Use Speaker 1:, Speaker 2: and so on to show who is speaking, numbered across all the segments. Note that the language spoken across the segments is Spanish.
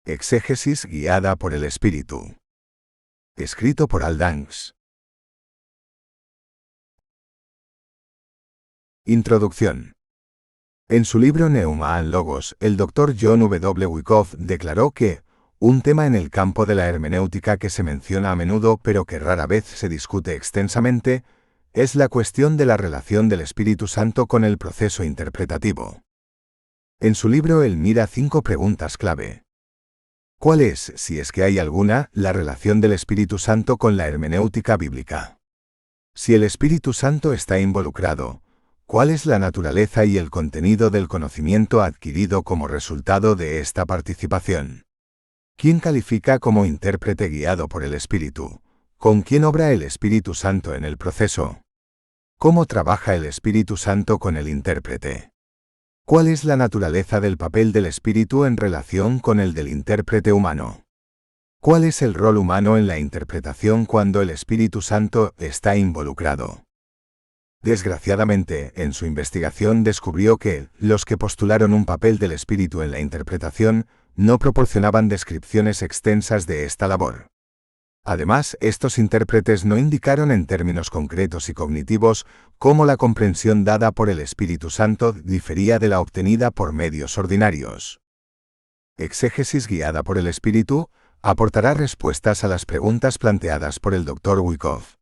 Speaker 1: Exégesis guiada por el Espíritu. Escrito por Aldangs. Introducción. En su libro Neuma and Logos, el Dr. John W. Wyckoff declaró que un tema en el campo de la hermenéutica que se menciona a menudo pero que rara vez se discute extensamente es la cuestión de la relación del Espíritu Santo con el proceso interpretativo. En su libro él mira 5 preguntas clave. ¿Cuál es, si es que hay alguna, la relación del Espíritu Santo con la hermenéutica bíblica? Si el Espíritu Santo está involucrado, ¿cuál es la naturaleza y el contenido del conocimiento adquirido como resultado de esta participación? ¿Quién califica como intérprete guiado por el Espíritu? ¿Con quién obra el Espíritu Santo en el proceso? ¿Cómo trabaja el Espíritu Santo con el intérprete? ¿Cuál es la naturaleza del papel del Espíritu en relación con el del intérprete humano? ¿Cuál es el rol humano en la interpretación cuando el Espíritu Santo está involucrado? Desgraciadamente, en su investigación descubrió que los que postularon un papel del Espíritu en la interpretación no proporcionaban descripciones extensas de esta labor. Además, estos intérpretes no indicaron en términos concretos y cognitivos cómo la comprensión dada por el Espíritu Santo difería de la obtenida por medios ordinarios. Exégesis guiada por el Espíritu aportará respuestas a las preguntas planteadas por el Dr. Wyckoff.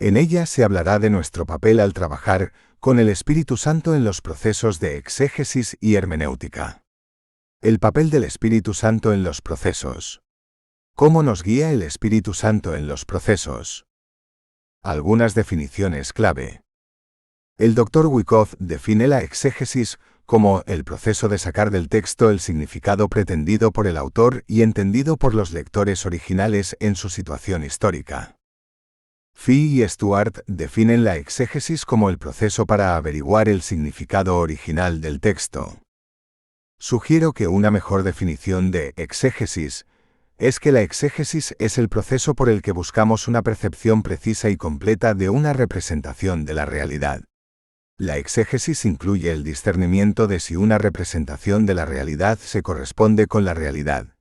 Speaker 1: En ella se hablará de nuestro papel al trabajar con el Espíritu Santo en los procesos de exégesis y hermenéutica. El papel del Espíritu Santo en los procesos. ¿Cómo nos guía el Espíritu Santo en los procesos? Algunas definiciones clave. El Dr. Wyckoff define la exégesis como el proceso de sacar del texto el significado pretendido por el autor y entendido por los lectores originales en su situación histórica. Fee y Stuart definen la exégesis como el proceso para averiguar el significado original del texto. Sugiero que una mejor definición de exégesis es que la exégesis es el proceso por el que buscamos una percepción precisa y completa de una representación de la realidad. La exégesis incluye el discernimiento de si una representación de la realidad se corresponde con la realidad,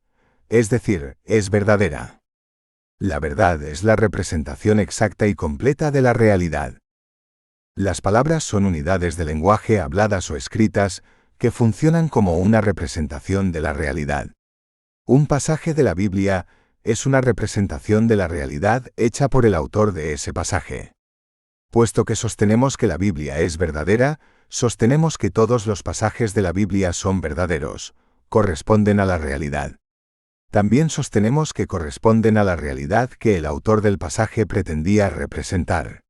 Speaker 1: es decir, es verdadera. La verdad es la representación exacta y completa de la realidad. Las palabras son unidades de lenguaje habladas o escritas que funcionan como una representación de la realidad. Un pasaje de la Biblia es una representación de la realidad hecha por el autor de ese pasaje. Puesto que sostenemos que la Biblia es verdadera, sostenemos que todos los pasajes de la Biblia son verdaderos, corresponden a la realidad. También sostenemos que corresponden a la realidad que el autor del pasaje pretendía representar.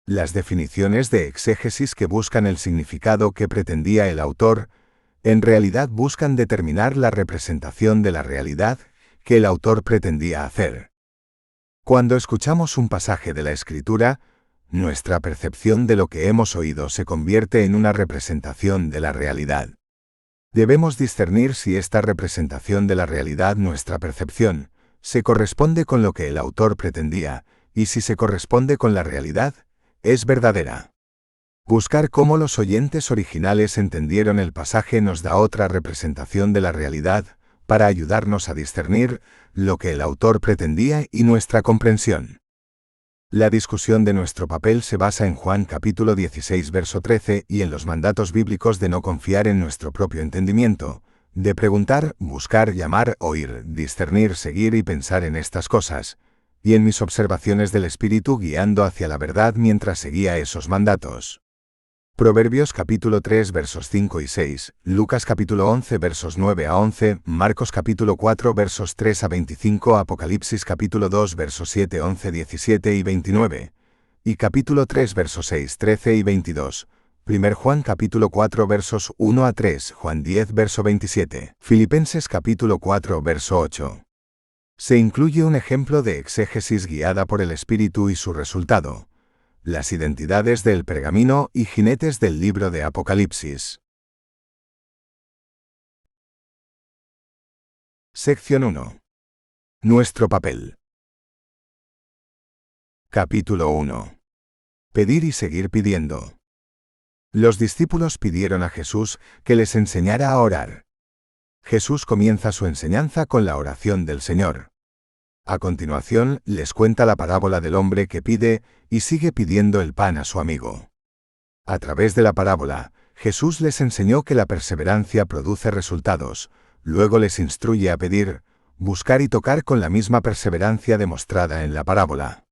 Speaker 1: Las definiciones de exégesis que buscan el significado que pretendía el autor, en realidad buscan determinar la representación de la realidad que el autor pretendía hacer. Cuando escuchamos un pasaje de la Escritura, nuestra percepción de lo que hemos oído se convierte en una representación de la realidad. Debemos discernir si esta representación de la realidad, nuestra percepción, se corresponde con lo que el autor pretendía, y si se corresponde con la realidad, es verdadera. Buscar cómo los oyentes originales entendieron el pasaje nos da otra representación de la realidad, para ayudarnos a discernir lo que el autor pretendía y nuestra comprensión. La discusión de nuestro papel se basa en Juan capítulo 16 verso 13 y en los mandatos bíblicos de no confiar en nuestro propio entendimiento, de preguntar, buscar, llamar, oír, discernir, seguir y pensar en estas cosas, y en mis observaciones del Espíritu guiando hacia la verdad mientras seguía esos mandatos. Proverbios capítulo 3 versos 5 y 6, Lucas capítulo 11 versos 9 a 11, Marcos capítulo 4 versos 3 a 25, Apocalipsis capítulo 2 versos 7, 11, 17 y 29, y capítulo 3 versos 6, 13 y 22, 1 Juan capítulo 4 versos 1 a 3, Juan 10 verso 27, Filipenses capítulo 4 verso 8. Se incluye un ejemplo de exégesis guiada por el Espíritu y su resultado. Las identidades del pergamino y jinetes del libro de Apocalipsis. Sección 1. Nuestro papel. Capítulo 1. Pedir y seguir pidiendo. Los discípulos pidieron a Jesús que les enseñara a orar. Jesús comienza su enseñanza con la oración del Señor. A continuación, les cuenta la parábola del hombre que pide y sigue pidiendo el pan a su amigo. A través de la parábola, Jesús les enseñó que la perseverancia produce resultados, luego les instruye a pedir, buscar y tocar con la misma perseverancia demostrada en la parábola.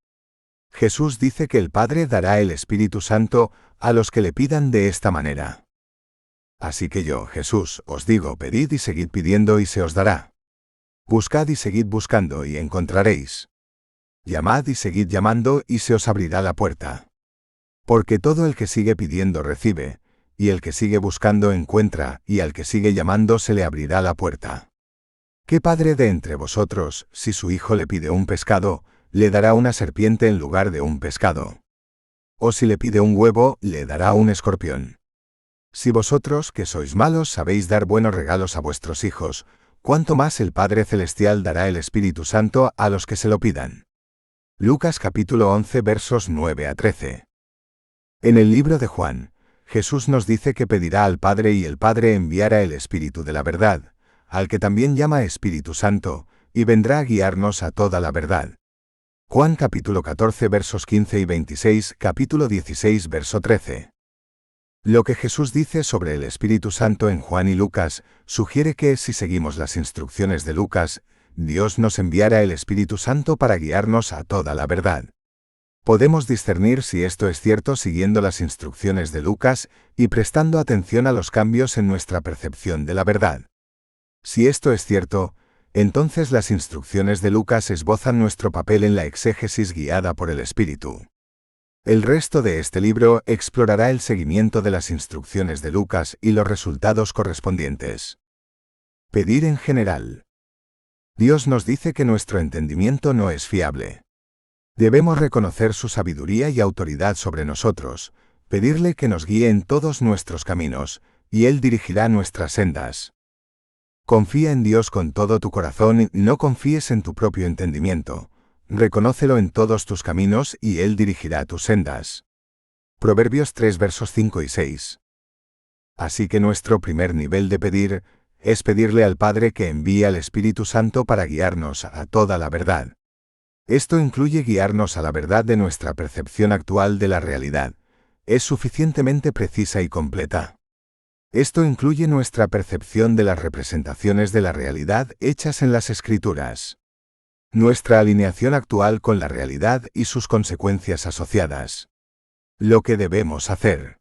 Speaker 1: Jesús dice que el Padre dará el Espíritu Santo a los que le pidan de esta manera. Así que yo, Jesús, os digo, pedid y seguid pidiendo y se os dará. Buscad y seguid buscando y encontraréis. Llamad y seguid llamando y se os abrirá la puerta. Porque todo el que sigue pidiendo recibe, y el que sigue buscando encuentra, y al que sigue llamando se le abrirá la puerta. ¿Qué padre de entre vosotros, si su hijo le pide un pescado, le dará una serpiente en lugar de un pescado? O si le pide un huevo, le dará un escorpión. Si vosotros, que sois malos, sabéis dar buenos regalos a vuestros hijos, ¿cuánto más el Padre Celestial dará el Espíritu Santo a los que se lo pidan? Lucas capítulo 11 versos 9 a 13. En el libro de Juan, Jesús nos dice que pedirá al Padre y el Padre enviará el Espíritu de la verdad, al que también llama Espíritu Santo, y vendrá a guiarnos a toda la verdad. Juan capítulo 14 versos 15 y 26, capítulo 16 verso 13. Lo que Jesús dice sobre el Espíritu Santo en Juan y Lucas sugiere que, si seguimos las instrucciones de Lucas, Dios nos enviará el Espíritu Santo para guiarnos a toda la verdad. Podemos discernir si esto es cierto siguiendo las instrucciones de Lucas y prestando atención a los cambios en nuestra percepción de la verdad. Si esto es cierto, entonces las instrucciones de Lucas esbozan nuestro papel en la exégesis guiada por el Espíritu. El resto de este libro explorará el seguimiento de las instrucciones de Lucas y los resultados correspondientes. Pedir en general. Dios nos dice que nuestro entendimiento no es fiable. Debemos reconocer su sabiduría y autoridad sobre nosotros, pedirle que nos guíe en todos nuestros caminos, y Él dirigirá nuestras sendas. Confía en Dios con todo tu corazón y no confíes en tu propio entendimiento. Reconócelo en todos tus caminos y Él dirigirá tus sendas. Proverbios 3 versos 5 y 6. Así que nuestro primer nivel de pedir es pedirle al Padre que envíe al Espíritu Santo para guiarnos a toda la verdad. Esto incluye guiarnos a la verdad de nuestra percepción actual de la realidad. Es suficientemente precisa y completa. Esto incluye nuestra percepción de las representaciones de la realidad hechas en las Escrituras. Nuestra alineación actual con la realidad y sus consecuencias asociadas. Lo que debemos hacer.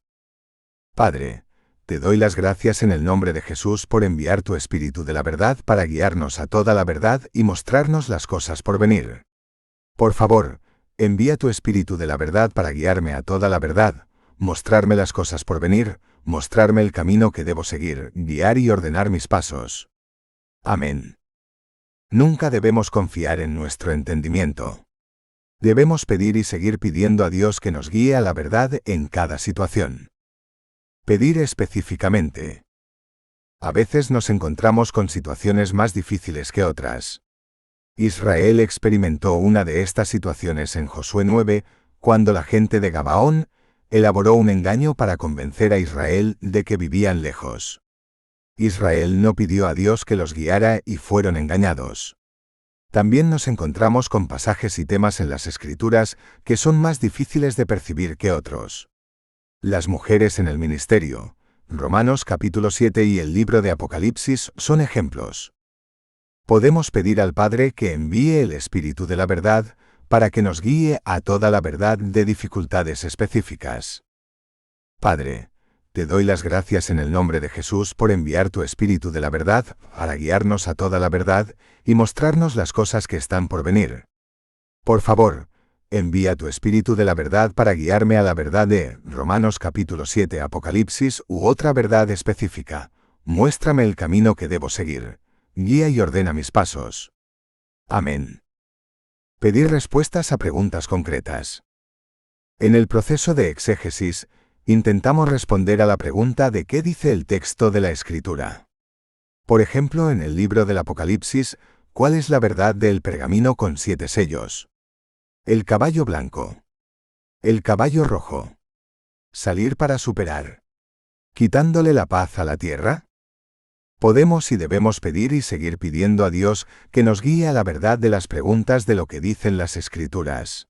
Speaker 1: Padre, te doy las gracias en el nombre de Jesús por enviar tu Espíritu de la verdad para guiarnos a toda la verdad y mostrarnos las cosas por venir. Por favor, envía tu Espíritu de la verdad para guiarme a toda la verdad, mostrarme las cosas por venir, mostrarme el camino que debo seguir, guiar y ordenar mis pasos. Amén. Nunca debemos confiar en nuestro entendimiento. Debemos pedir y seguir pidiendo a Dios que nos guíe a la verdad en cada situación. Pedir específicamente. A veces nos encontramos con situaciones más difíciles que otras. Israel experimentó una de estas situaciones en Josué 9, cuando la gente de Gabaón elaboró un engaño para convencer a Israel de que vivían lejos. Israel no pidió a Dios que los guiara y fueron engañados. También nos encontramos con pasajes y temas en las Escrituras que son más difíciles de percibir que otros. Las mujeres en el ministerio, Romanos capítulo 7 y el libro de Apocalipsis son ejemplos. Podemos pedir al Padre que envíe el Espíritu de la verdad para que nos guíe a toda la verdad de dificultades específicas. Padre, te doy las gracias en el nombre de Jesús por enviar tu Espíritu de la verdad para guiarnos a toda la verdad y mostrarnos las cosas que están por venir. Por favor, envía tu Espíritu de la verdad para guiarme a la verdad de Romanos capítulo 7, Apocalipsis u otra verdad específica. Muéstrame el camino que debo seguir. Guía y ordena mis pasos. Amén. Pedir respuestas a preguntas concretas. En el proceso de exégesis, intentamos responder a la pregunta de qué dice el texto de la Escritura. Por ejemplo, en el libro del Apocalipsis, ¿cuál es la verdad del pergamino con 7 sellos? El caballo blanco. El caballo rojo. Salir para superar. ¿Quitándole la paz a la tierra? Podemos y debemos pedir y seguir pidiendo a Dios que nos guíe a la verdad de las preguntas de lo que dicen las Escrituras.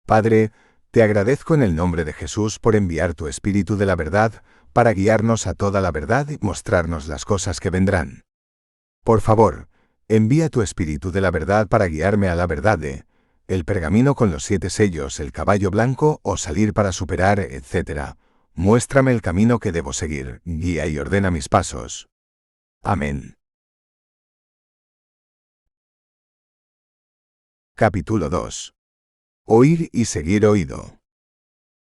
Speaker 1: Padre, te agradezco en el nombre de Jesús por enviar tu Espíritu de la verdad para guiarnos a toda la verdad y mostrarnos las cosas que vendrán. Por favor, envía tu Espíritu de la verdad para guiarme a la verdad de el pergamino con los 7 sellos, el caballo blanco o salir para superar, etc. Muéstrame el camino que debo seguir, guía y ordena mis pasos. Amén. Capítulo 2. Oír y seguir oído.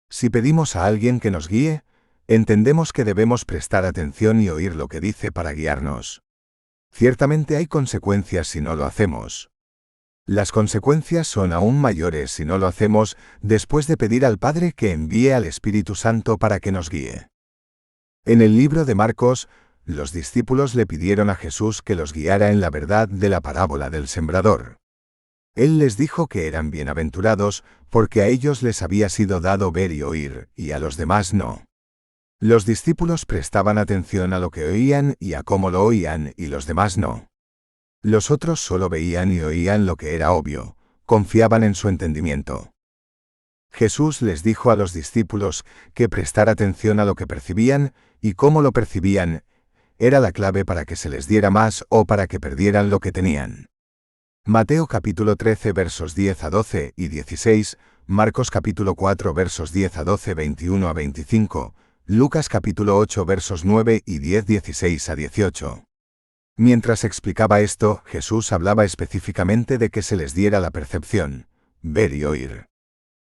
Speaker 1: Si pedimos a alguien que nos guíe, entendemos que debemos prestar atención y oír lo que dice para guiarnos. Ciertamente hay consecuencias si no lo hacemos. Las consecuencias son aún mayores si no lo hacemos después de pedir al Padre que envíe al Espíritu Santo para que nos guíe. En el libro de Marcos, los discípulos le pidieron a Jesús que los guiara en la verdad de la parábola del sembrador. Él les dijo que eran bienaventurados porque a ellos les había sido dado ver y oír, y a los demás no. Los discípulos prestaban atención a lo que oían y a cómo lo oían, y los demás no. Los otros solo veían y oían lo que era obvio, confiaban en su entendimiento. Jesús les dijo a los discípulos que prestar atención a lo que percibían y cómo lo percibían era la clave para que se les diera más o para que perdieran lo que tenían. Mateo capítulo 13 versos 10 a 12 y 16, Marcos capítulo 4 versos 10 a 12, 21 a 25, Lucas capítulo 8 versos 9 y 10, 16 a 18. Mientras explicaba esto, Jesús hablaba específicamente de que se les diera la percepción, ver y oír.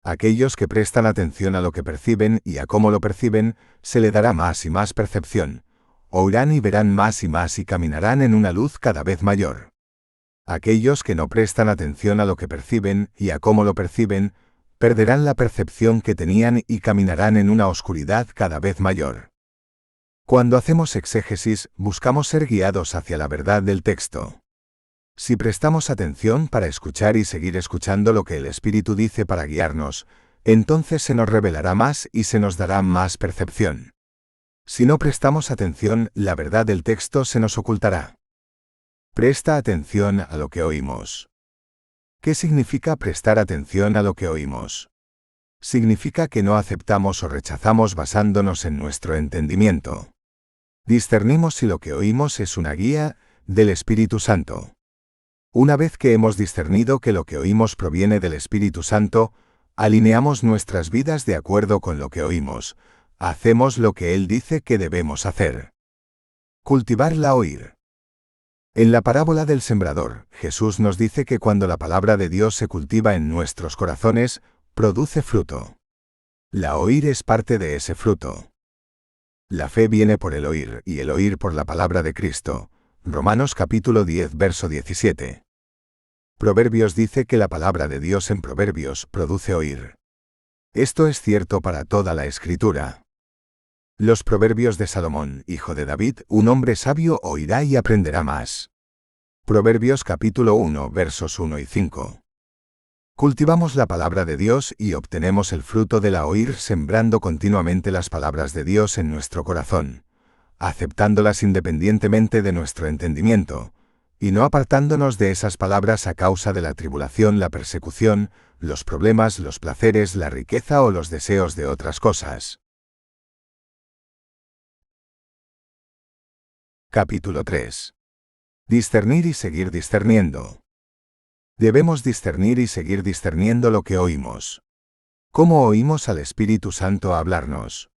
Speaker 1: Aquellos que prestan atención a lo que perciben y a cómo lo perciben, se le dará más y más percepción. Oirán y verán más y caminarán en una luz cada vez mayor. Aquellos que no prestan atención a lo que perciben y a cómo lo perciben, perderán la percepción que tenían y caminarán en una oscuridad cada vez mayor. Cuando hacemos exégesis, buscamos ser guiados hacia la verdad del texto. Si prestamos atención para escuchar y seguir escuchando lo que el Espíritu dice para guiarnos, entonces se nos revelará más y se nos dará más percepción. Si no prestamos atención, la verdad del texto se nos ocultará. Presta atención a lo que oímos. ¿Qué significa prestar atención a lo que oímos? Significa que no aceptamos o rechazamos basándonos en nuestro entendimiento. Discernimos si lo que oímos es una guía del Espíritu Santo. Una vez que hemos discernido que lo que oímos proviene del Espíritu Santo, alineamos nuestras vidas de acuerdo con lo que oímos. Hacemos lo que Él dice que debemos hacer. Cultivarla oír. En la parábola del sembrador, Jesús nos dice que cuando la palabra de Dios se cultiva en nuestros corazones, produce fruto. La oír es parte de ese fruto. La fe viene por el oír, y el oír por la palabra de Cristo. Romanos capítulo 10 verso 17. Proverbios dice que la palabra de Dios en Proverbios produce oír. Esto es cierto para toda la Escritura. Los Proverbios de Salomón, hijo de David, un hombre sabio oirá y aprenderá más. Proverbios capítulo 1 versos 1 y 5. Cultivamos la palabra de Dios y obtenemos el fruto de la oír sembrando continuamente las palabras de Dios en nuestro corazón, aceptándolas independientemente de nuestro entendimiento, y no apartándonos de esas palabras a causa de la tribulación, la persecución, los problemas, los placeres, la riqueza o los deseos de otras cosas. Capítulo 3. Discernir y seguir discerniendo. Debemos discernir y seguir discerniendo lo que oímos. ¿Cómo oímos al Espíritu Santo hablarnos?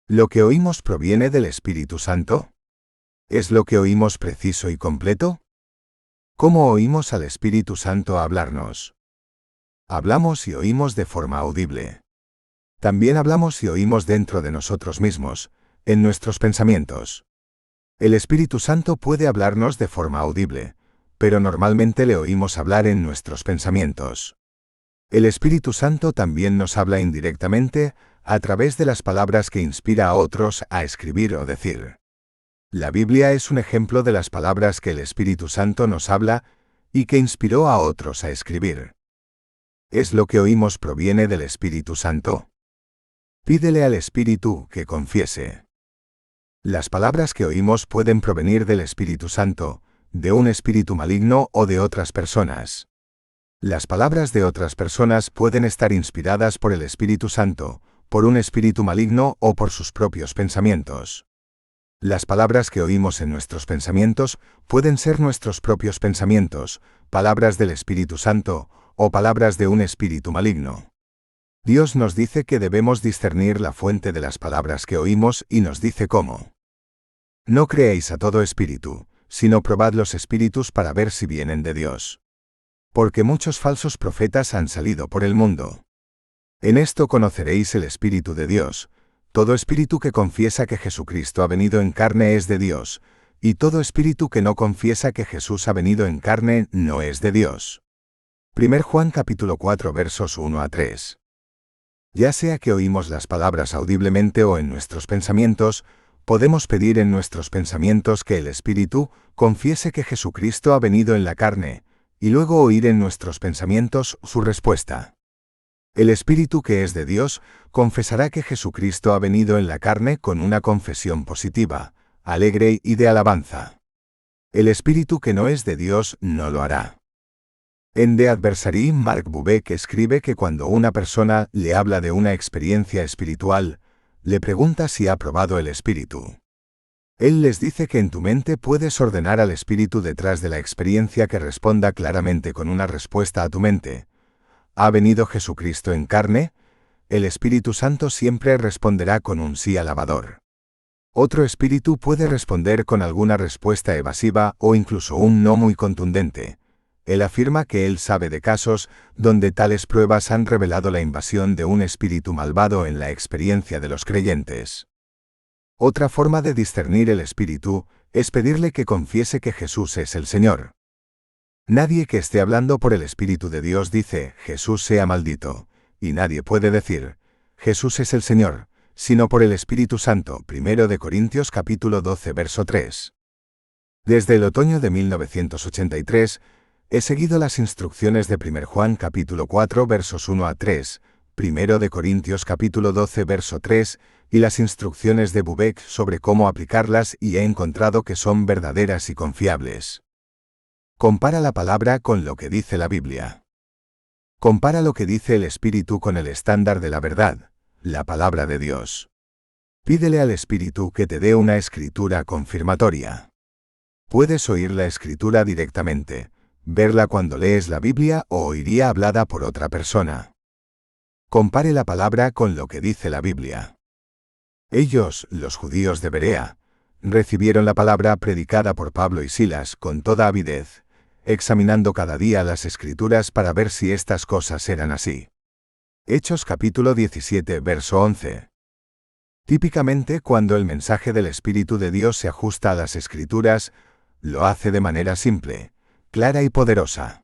Speaker 1: ¿Lo que oímos proviene del Espíritu Santo? ¿Es lo que oímos preciso y completo? ¿Cómo oímos al Espíritu Santo hablarnos? Hablamos y oímos de forma audible. También hablamos y oímos dentro de nosotros mismos, en nuestros pensamientos. El Espíritu Santo puede hablarnos de forma audible, pero normalmente le oímos hablar en nuestros pensamientos. El Espíritu Santo también nos habla indirectamente, a través de las palabras que inspira a otros a escribir o decir. La Biblia es un ejemplo de las palabras que el Espíritu Santo nos habla y que inspiró a otros a escribir. ¿Es lo que oímos proviene del Espíritu Santo? Pídele al Espíritu que confiese. Las palabras que oímos pueden provenir del Espíritu Santo, de un espíritu maligno o de otras personas. Las palabras de otras personas pueden estar inspiradas por el Espíritu Santo, por un espíritu maligno o por sus propios pensamientos. Las palabras que oímos en nuestros pensamientos pueden ser nuestros propios pensamientos, palabras del Espíritu Santo, o palabras de un espíritu maligno. Dios nos dice que debemos discernir la fuente de las palabras que oímos y nos dice cómo. No creéis a todo espíritu, sino probad los espíritus para ver si vienen de Dios. Porque muchos falsos profetas han salido por el mundo. En esto conoceréis el Espíritu de Dios. Todo espíritu que confiesa que Jesucristo ha venido en carne es de Dios, y todo espíritu que no confiesa que Jesús ha venido en carne no es de Dios. 1 Juan capítulo 4 versos 1 a 3. Ya sea que oímos las palabras audiblemente o en nuestros pensamientos, podemos pedir en nuestros pensamientos que el Espíritu confiese que Jesucristo ha venido en la carne, y luego oír en nuestros pensamientos su respuesta. El Espíritu que es de Dios confesará que Jesucristo ha venido en la carne con una confesión positiva, alegre y de alabanza. El Espíritu que no es de Dios no lo hará. En The Adversary, Mark Bubeck escribe que cuando una persona le habla de una experiencia espiritual, le pregunta si ha probado el Espíritu. Él les dice que en tu mente puedes ordenar al Espíritu detrás de la experiencia que responda claramente con una respuesta a tu mente. ¿Ha venido Jesucristo en carne? El Espíritu Santo siempre responderá con un sí alabador. Otro espíritu puede responder con alguna respuesta evasiva o incluso un no muy contundente. Él afirma que él sabe de casos donde tales pruebas han revelado la invasión de un espíritu malvado en la experiencia de los creyentes. Otra forma de discernir el espíritu es pedirle que confiese que Jesús es el Señor. Nadie que esté hablando por el Espíritu de Dios dice, Jesús sea maldito, y nadie puede decir, Jesús es el Señor, sino por el Espíritu Santo. 1 Corintios capítulo 12 verso 3. Desde el otoño de 1983, he seguido las instrucciones de 1 Juan capítulo 4 versos 1 a 3, 1 Corintios capítulo 12 verso 3, y las instrucciones de Bubeck sobre cómo aplicarlas y he encontrado que son verdaderas y confiables. Compara la palabra con lo que dice la Biblia. Compara lo que dice el Espíritu con el estándar de la verdad, la palabra de Dios. Pídele al Espíritu que te dé una escritura confirmatoria. Puedes oír la escritura directamente, verla cuando lees la Biblia o oiría hablada por otra persona. Compare la palabra con lo que dice la Biblia. Ellos, los judíos de Berea, recibieron la palabra predicada por Pablo y Silas con toda avidez, examinando cada día las Escrituras para ver si estas cosas eran así. Hechos capítulo 17 verso 11. Típicamente cuando el mensaje del Espíritu de Dios se ajusta a las Escrituras, lo hace de manera simple, clara y poderosa.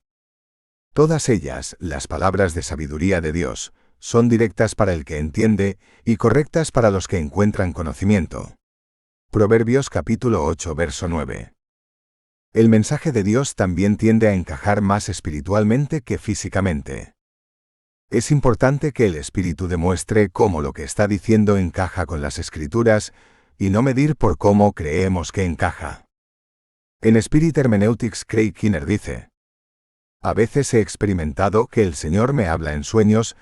Speaker 1: Todas ellas, las palabras de sabiduría de Dios, son directas para el que entiende y correctas para los que encuentran conocimiento. Proverbios capítulo 8 verso 9. El mensaje de Dios también tiende a encajar más espiritualmente que físicamente. Es importante que el Espíritu demuestre cómo lo que está diciendo encaja con las Escrituras y no medir por cómo creemos que encaja. En Spirit Hermeneutics, Craig Kinner dice: a veces he experimentado que el Señor me habla en sueños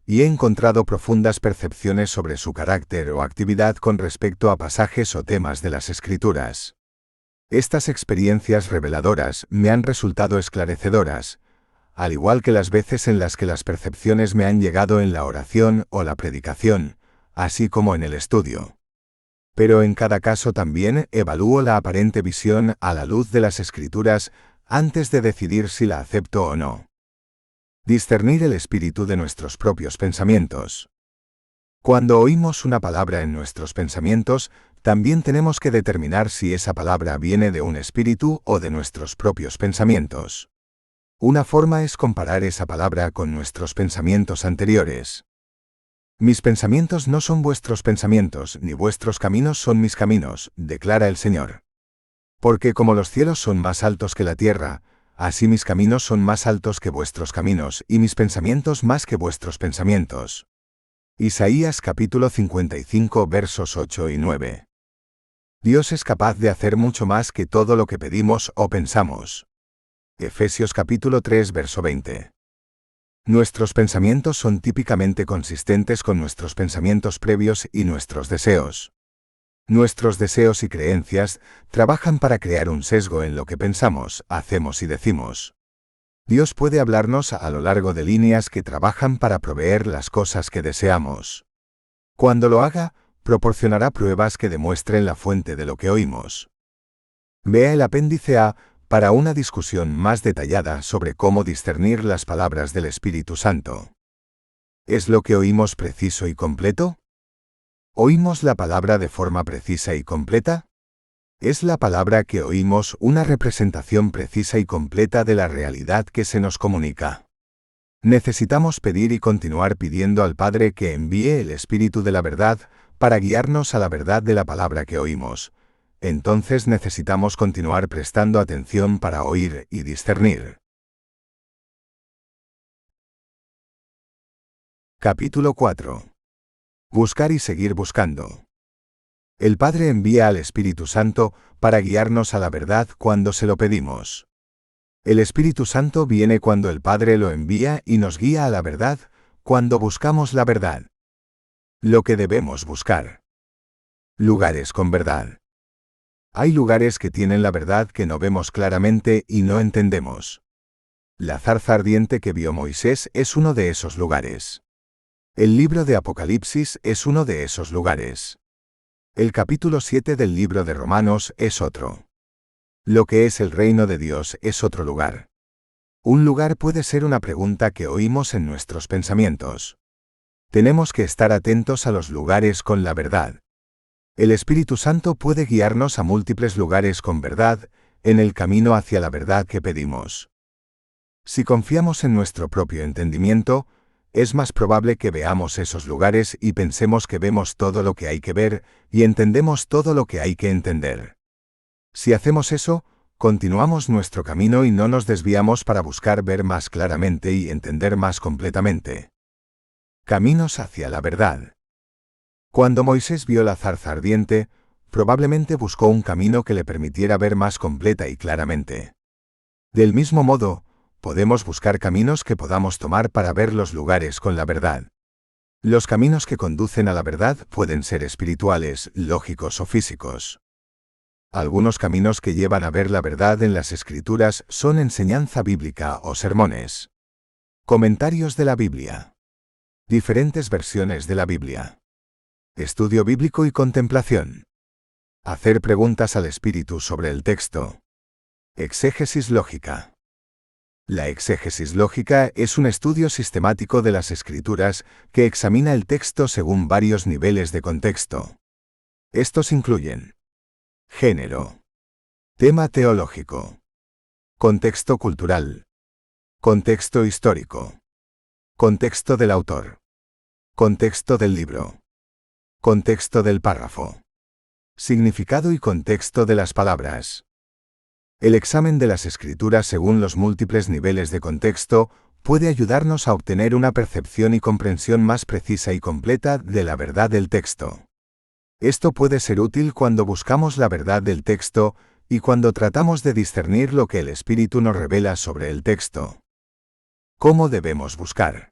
Speaker 1: y he encontrado profundas percepciones sobre su carácter o actividad con respecto a pasajes o temas de las Escrituras. Estas experiencias reveladoras me han resultado esclarecedoras, al igual que las veces en las que las percepciones me han llegado en la oración o la predicación, así como en el estudio. Pero en cada caso también evalúo la aparente visión a la luz de las Escrituras antes de decidir si la acepto o no. Discernir el espíritu de nuestros propios pensamientos. Cuando oímos una palabra en nuestros pensamientos, también tenemos que determinar si esa palabra viene de un espíritu o de nuestros propios pensamientos. Una forma es comparar esa palabra con nuestros pensamientos anteriores. Mis pensamientos no son vuestros pensamientos, ni vuestros caminos son mis caminos, declara el Señor. Porque como los cielos son más altos que la tierra, así mis caminos son más altos que vuestros caminos, y mis pensamientos más que vuestros pensamientos. Isaías capítulo 55 versos 8 y 9. Dios es capaz de hacer mucho más que todo lo que pedimos o pensamos. Efesios capítulo 3 verso 20. Nuestros pensamientos son típicamente consistentes con nuestros pensamientos previos y nuestros deseos. Nuestros deseos y creencias trabajan para crear un sesgo en lo que pensamos, hacemos y decimos. Dios puede hablarnos a lo largo de líneas que trabajan para proveer las cosas que deseamos. Cuando lo haga, proporcionará pruebas que demuestren la fuente de lo que oímos. Vea el apéndice A para una discusión más detallada sobre cómo discernir las palabras del Espíritu Santo. ¿Es lo que oímos preciso y completo? ¿Oímos la palabra de forma precisa y completa? ¿Es la palabra que oímos una representación precisa y completa de la realidad que se nos comunica? Necesitamos pedir y continuar pidiendo al Padre que envíe el Espíritu de la verdad para guiarnos a la verdad de la palabra que oímos. Entonces necesitamos continuar prestando atención para oír y discernir. Capítulo 4. Buscar y seguir buscando. El Padre envía al Espíritu Santo para guiarnos a la verdad cuando se lo pedimos. El Espíritu Santo viene cuando el Padre lo envía y nos guía a la verdad cuando buscamos la verdad. Lo que debemos buscar. Lugares con verdad. Hay lugares que tienen la verdad que no vemos claramente y no entendemos. La zarza ardiente que vio Moisés es uno de esos lugares. El libro de Apocalipsis es uno de esos lugares. El capítulo 7 del libro de Romanos es otro. Lo que es el reino de Dios es otro lugar. Un lugar puede ser una pregunta que oímos en nuestros pensamientos. Tenemos que estar atentos a los lugares con la verdad. El Espíritu Santo puede guiarnos a múltiples lugares con verdad, en el camino hacia la verdad que pedimos. Si confiamos en nuestro propio entendimiento, es más probable que veamos esos lugares y pensemos que vemos todo lo que hay que ver y entendemos todo lo que hay que entender. Si hacemos eso, continuamos nuestro camino y no nos desviamos para buscar ver más claramente y entender más completamente. Caminos hacia la verdad. Cuando Moisés vio la zarza ardiente, probablemente buscó un camino que le permitiera ver más completa y claramente. Del mismo modo, podemos buscar caminos que podamos tomar para ver los lugares con la verdad. Los caminos que conducen a la verdad pueden ser espirituales, lógicos o físicos. Algunos caminos que llevan a ver la verdad en las Escrituras son enseñanza bíblica o sermones. Comentarios de la Biblia. Diferentes versiones de la Biblia. Estudio bíblico y contemplación. Hacer preguntas al Espíritu sobre el texto. Exégesis lógica. La exégesis lógica es un estudio sistemático de las Escrituras que examina el texto según varios niveles de contexto. Estos incluyen: género, tema teológico, contexto cultural, contexto histórico, contexto del autor, contexto del libro, contexto del párrafo, significado y contexto de las palabras. El examen de las Escrituras según los múltiples niveles de contexto puede ayudarnos a obtener una percepción y comprensión más precisa y completa de la verdad del texto. Esto puede ser útil cuando buscamos la verdad del texto y cuando tratamos de discernir lo que el Espíritu nos revela sobre el texto. ¿Cómo debemos buscar?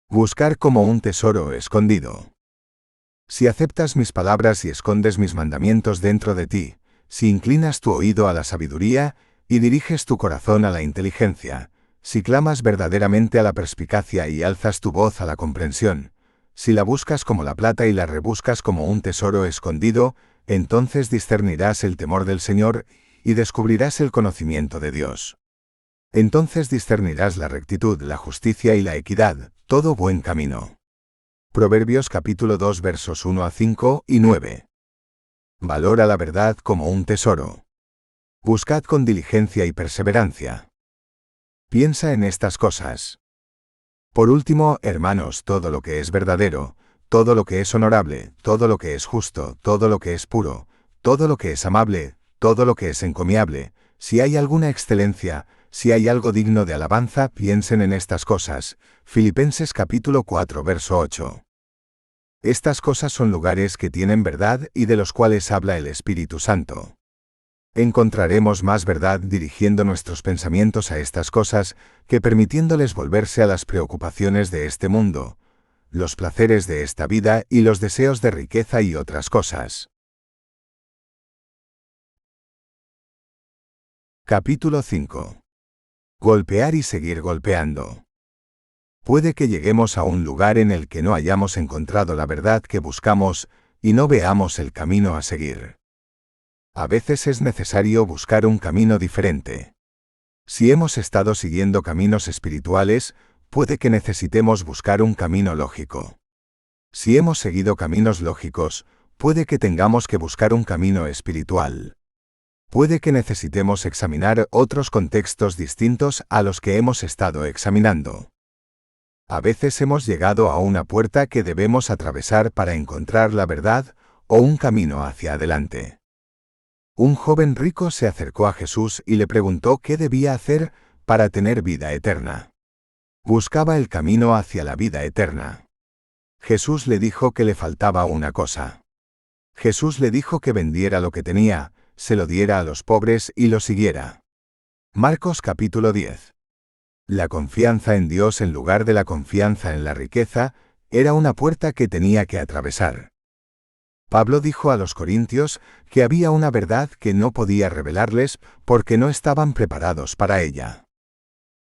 Speaker 1: Buscar como un tesoro escondido. Si aceptas mis palabras y escondes mis mandamientos dentro de ti, si inclinas tu oído a la sabiduría y diriges tu corazón a la inteligencia, si clamas verdaderamente a la perspicacia y alzas tu voz a la comprensión, si la buscas como la plata y la rebuscas como un tesoro escondido, entonces discernirás el temor del Señor y descubrirás el conocimiento de Dios. Entonces discernirás la rectitud, la justicia y la equidad, todo buen camino. Proverbios capítulo 2 versos 1 a 5 y 9. Valora la verdad como un tesoro. Buscad con diligencia y perseverancia. Piensa en estas cosas. Por último, hermanos, todo lo que es verdadero, todo lo que es honorable, todo lo que es justo, todo lo que es puro, todo lo que es amable, todo lo que es encomiable, si hay alguna excelencia, si hay algo digno de alabanza, piensen en estas cosas. Filipenses capítulo 4 verso 8. Estas cosas son lugares que tienen verdad y de los cuales habla el Espíritu Santo. Encontraremos más verdad dirigiendo nuestros pensamientos a estas cosas que permitiéndoles volverse a las preocupaciones de este mundo, los placeres de esta vida y los deseos de riqueza y otras cosas. Capítulo 5. Golpear y seguir golpeando. Puede que lleguemos a un lugar en el que no hayamos encontrado la verdad que buscamos y no veamos el camino a seguir. A veces es necesario buscar un camino diferente. Si hemos estado siguiendo caminos espirituales, puede que necesitemos buscar un camino lógico. Si hemos seguido caminos lógicos, puede que tengamos que buscar un camino espiritual. Puede que necesitemos examinar otros contextos distintos a los que hemos estado examinando. A veces hemos llegado a una puerta que debemos atravesar para encontrar la verdad o un camino hacia adelante. Un joven rico se acercó a Jesús y le preguntó qué debía hacer para tener vida eterna. Buscaba el camino hacia la vida eterna. Jesús le dijo que le faltaba una cosa. Jesús le dijo que vendiera lo que tenía, se lo diera a los pobres y lo siguiera. Marcos capítulo 10. La confianza en Dios en lugar de la confianza en la riqueza era una puerta que tenía que atravesar. Pablo dijo a los corintios que había una verdad que no podía revelarles porque no estaban preparados para ella.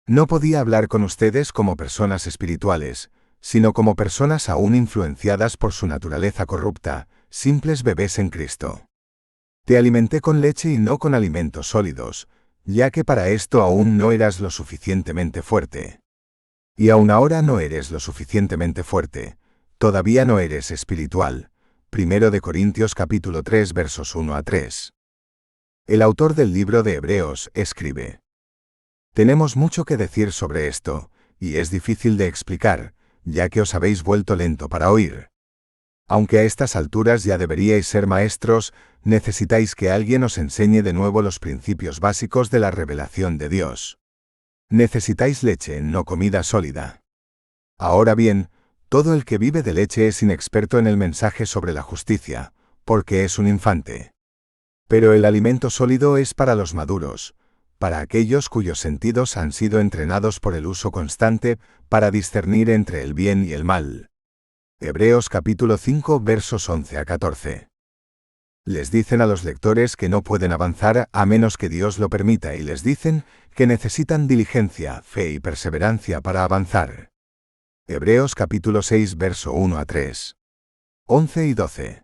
Speaker 1: No podía hablar con ustedes como personas espirituales, sino como personas aún influenciadas por su naturaleza corrupta, simples bebés en Cristo. Te alimenté con leche y no con alimentos sólidos, ya que para esto aún no eras lo suficientemente fuerte. Y aún ahora no eres lo suficientemente fuerte, todavía no eres espiritual. 1 de Corintios capítulo 3 versos 1 a 3. El autor del libro de Hebreos escribe: Tenemos mucho que decir sobre esto, y es difícil de explicar, ya que os habéis vuelto lento para oír. Aunque a estas alturas ya deberíais ser maestros, necesitáis que alguien os enseñe de nuevo los principios básicos de la revelación de Dios. Necesitáis leche, no comida sólida. Ahora bien, todo el que vive de leche es inexperto en el mensaje sobre la justicia, porque es un infante. Pero el alimento sólido es para los maduros, para aquellos cuyos sentidos han sido entrenados por el uso constante para discernir entre el bien y el mal. Hebreos capítulo 5 versos 11 a 14. Les dicen a los lectores que no pueden avanzar a menos que Dios lo permita y les dicen que necesitan diligencia, fe y perseverancia para avanzar. Hebreos capítulo 6 verso 1 a 3. 11 y 12.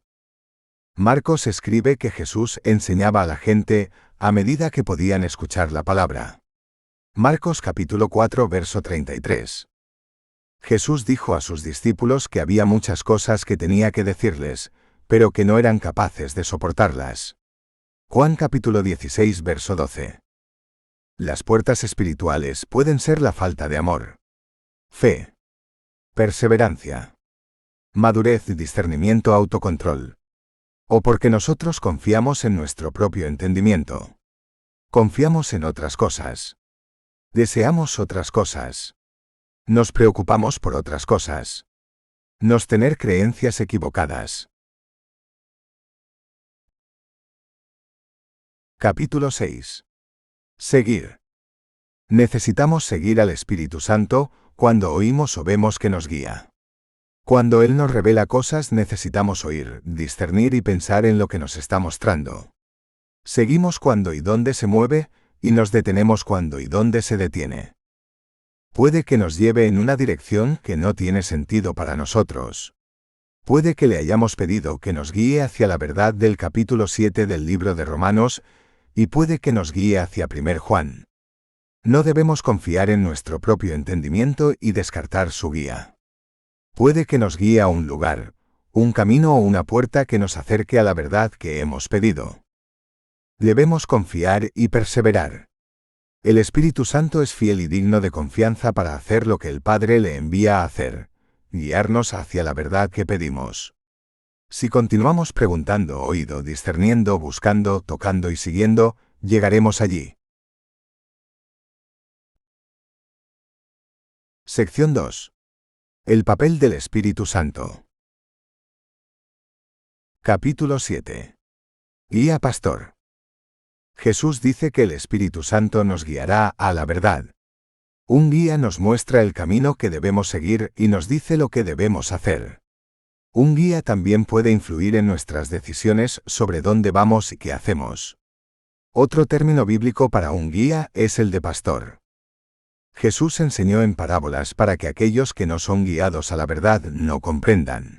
Speaker 1: Marcos escribe que Jesús enseñaba a la gente a medida que podían escuchar la palabra. Marcos capítulo 4 verso 33. Jesús dijo a sus discípulos que había muchas cosas que tenía que decirles, pero que no eran capaces de soportarlas. Juan capítulo 16 verso 12. Las puertas espirituales pueden ser la falta de amor, fe, perseverancia, madurez y discernimiento, autocontrol. O porque nosotros confiamos en nuestro propio entendimiento. Confiamos en otras cosas. Deseamos otras cosas. Nos preocupamos por otras cosas. Nos tener creencias equivocadas. Capítulo 6. Seguir. Necesitamos seguir al Espíritu Santo cuando oímos o vemos que nos guía. Cuando Él nos revela cosas necesitamos oír, discernir y pensar en lo que nos está mostrando. Seguimos cuando y dónde se mueve, y nos detenemos cuando y dónde se detiene. Puede que nos lleve en una dirección que no tiene sentido para nosotros. Puede que le hayamos pedido que nos guíe hacia la verdad del capítulo 7 del libro de Romanos, y puede que nos guíe hacia 1 Juan. No debemos confiar en nuestro propio entendimiento y descartar su guía. Puede que nos guíe a un lugar, un camino o una puerta que nos acerque a la verdad que hemos pedido. Debemos confiar y perseverar. El Espíritu Santo es fiel y digno de confianza para hacer lo que el Padre le envía a hacer, guiarnos hacia la verdad que pedimos. Si continuamos preguntando, oído, discerniendo, buscando, tocando y siguiendo, llegaremos allí. Sección 2. El papel del Espíritu Santo. Capítulo 7. Guía pastor. Jesús dice que el Espíritu Santo nos guiará a la verdad. Un guía nos muestra el camino que debemos seguir y nos dice lo que debemos hacer. Un guía también puede influir en nuestras decisiones sobre dónde vamos y qué hacemos. Otro término bíblico para un guía es el de pastor. Jesús enseñó en parábolas para que aquellos que no son guiados a la verdad no comprendan.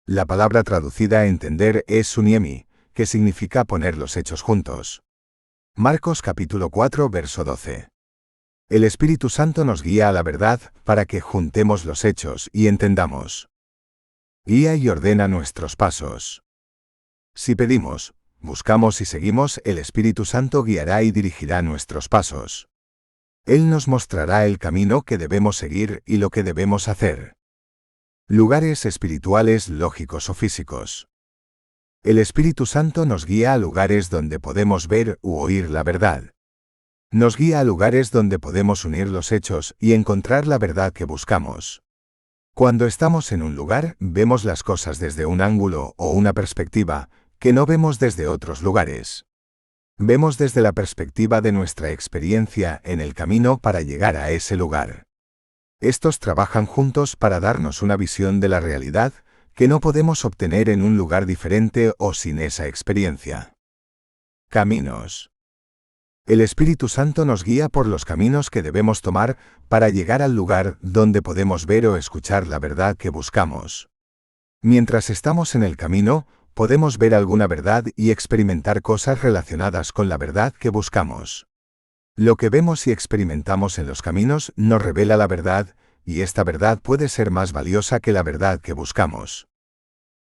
Speaker 1: La palabra traducida a entender es suniemi, que significa poner los hechos juntos. Marcos capítulo 4 verso 12. El Espíritu Santo nos guía a la verdad para que juntemos los hechos y entendamos. Guía y ordena nuestros pasos. Si pedimos, buscamos y seguimos, el Espíritu Santo guiará y dirigirá nuestros pasos. Él nos mostrará el camino que debemos seguir y lo que debemos hacer. Lugares espirituales, lógicos o físicos. El Espíritu Santo nos guía a lugares donde podemos ver u oír la verdad. Nos guía a lugares donde podemos unir los hechos y encontrar la verdad que buscamos. Cuando estamos en un lugar, vemos las cosas desde un ángulo o una perspectiva que no vemos desde otros lugares. Vemos desde la perspectiva de nuestra experiencia en el camino para llegar a ese lugar. Estos trabajan juntos para darnos una visión de la realidad que no podemos obtener en un lugar diferente o sin esa experiencia. Caminos. El Espíritu Santo nos guía por los caminos que debemos tomar para llegar al lugar donde podemos ver o escuchar la verdad que buscamos. Mientras estamos en el camino, podemos ver alguna verdad y experimentar cosas relacionadas con la verdad que buscamos. Lo que vemos y experimentamos en los caminos nos revela la verdad, y esta verdad puede ser más valiosa que la verdad que buscamos.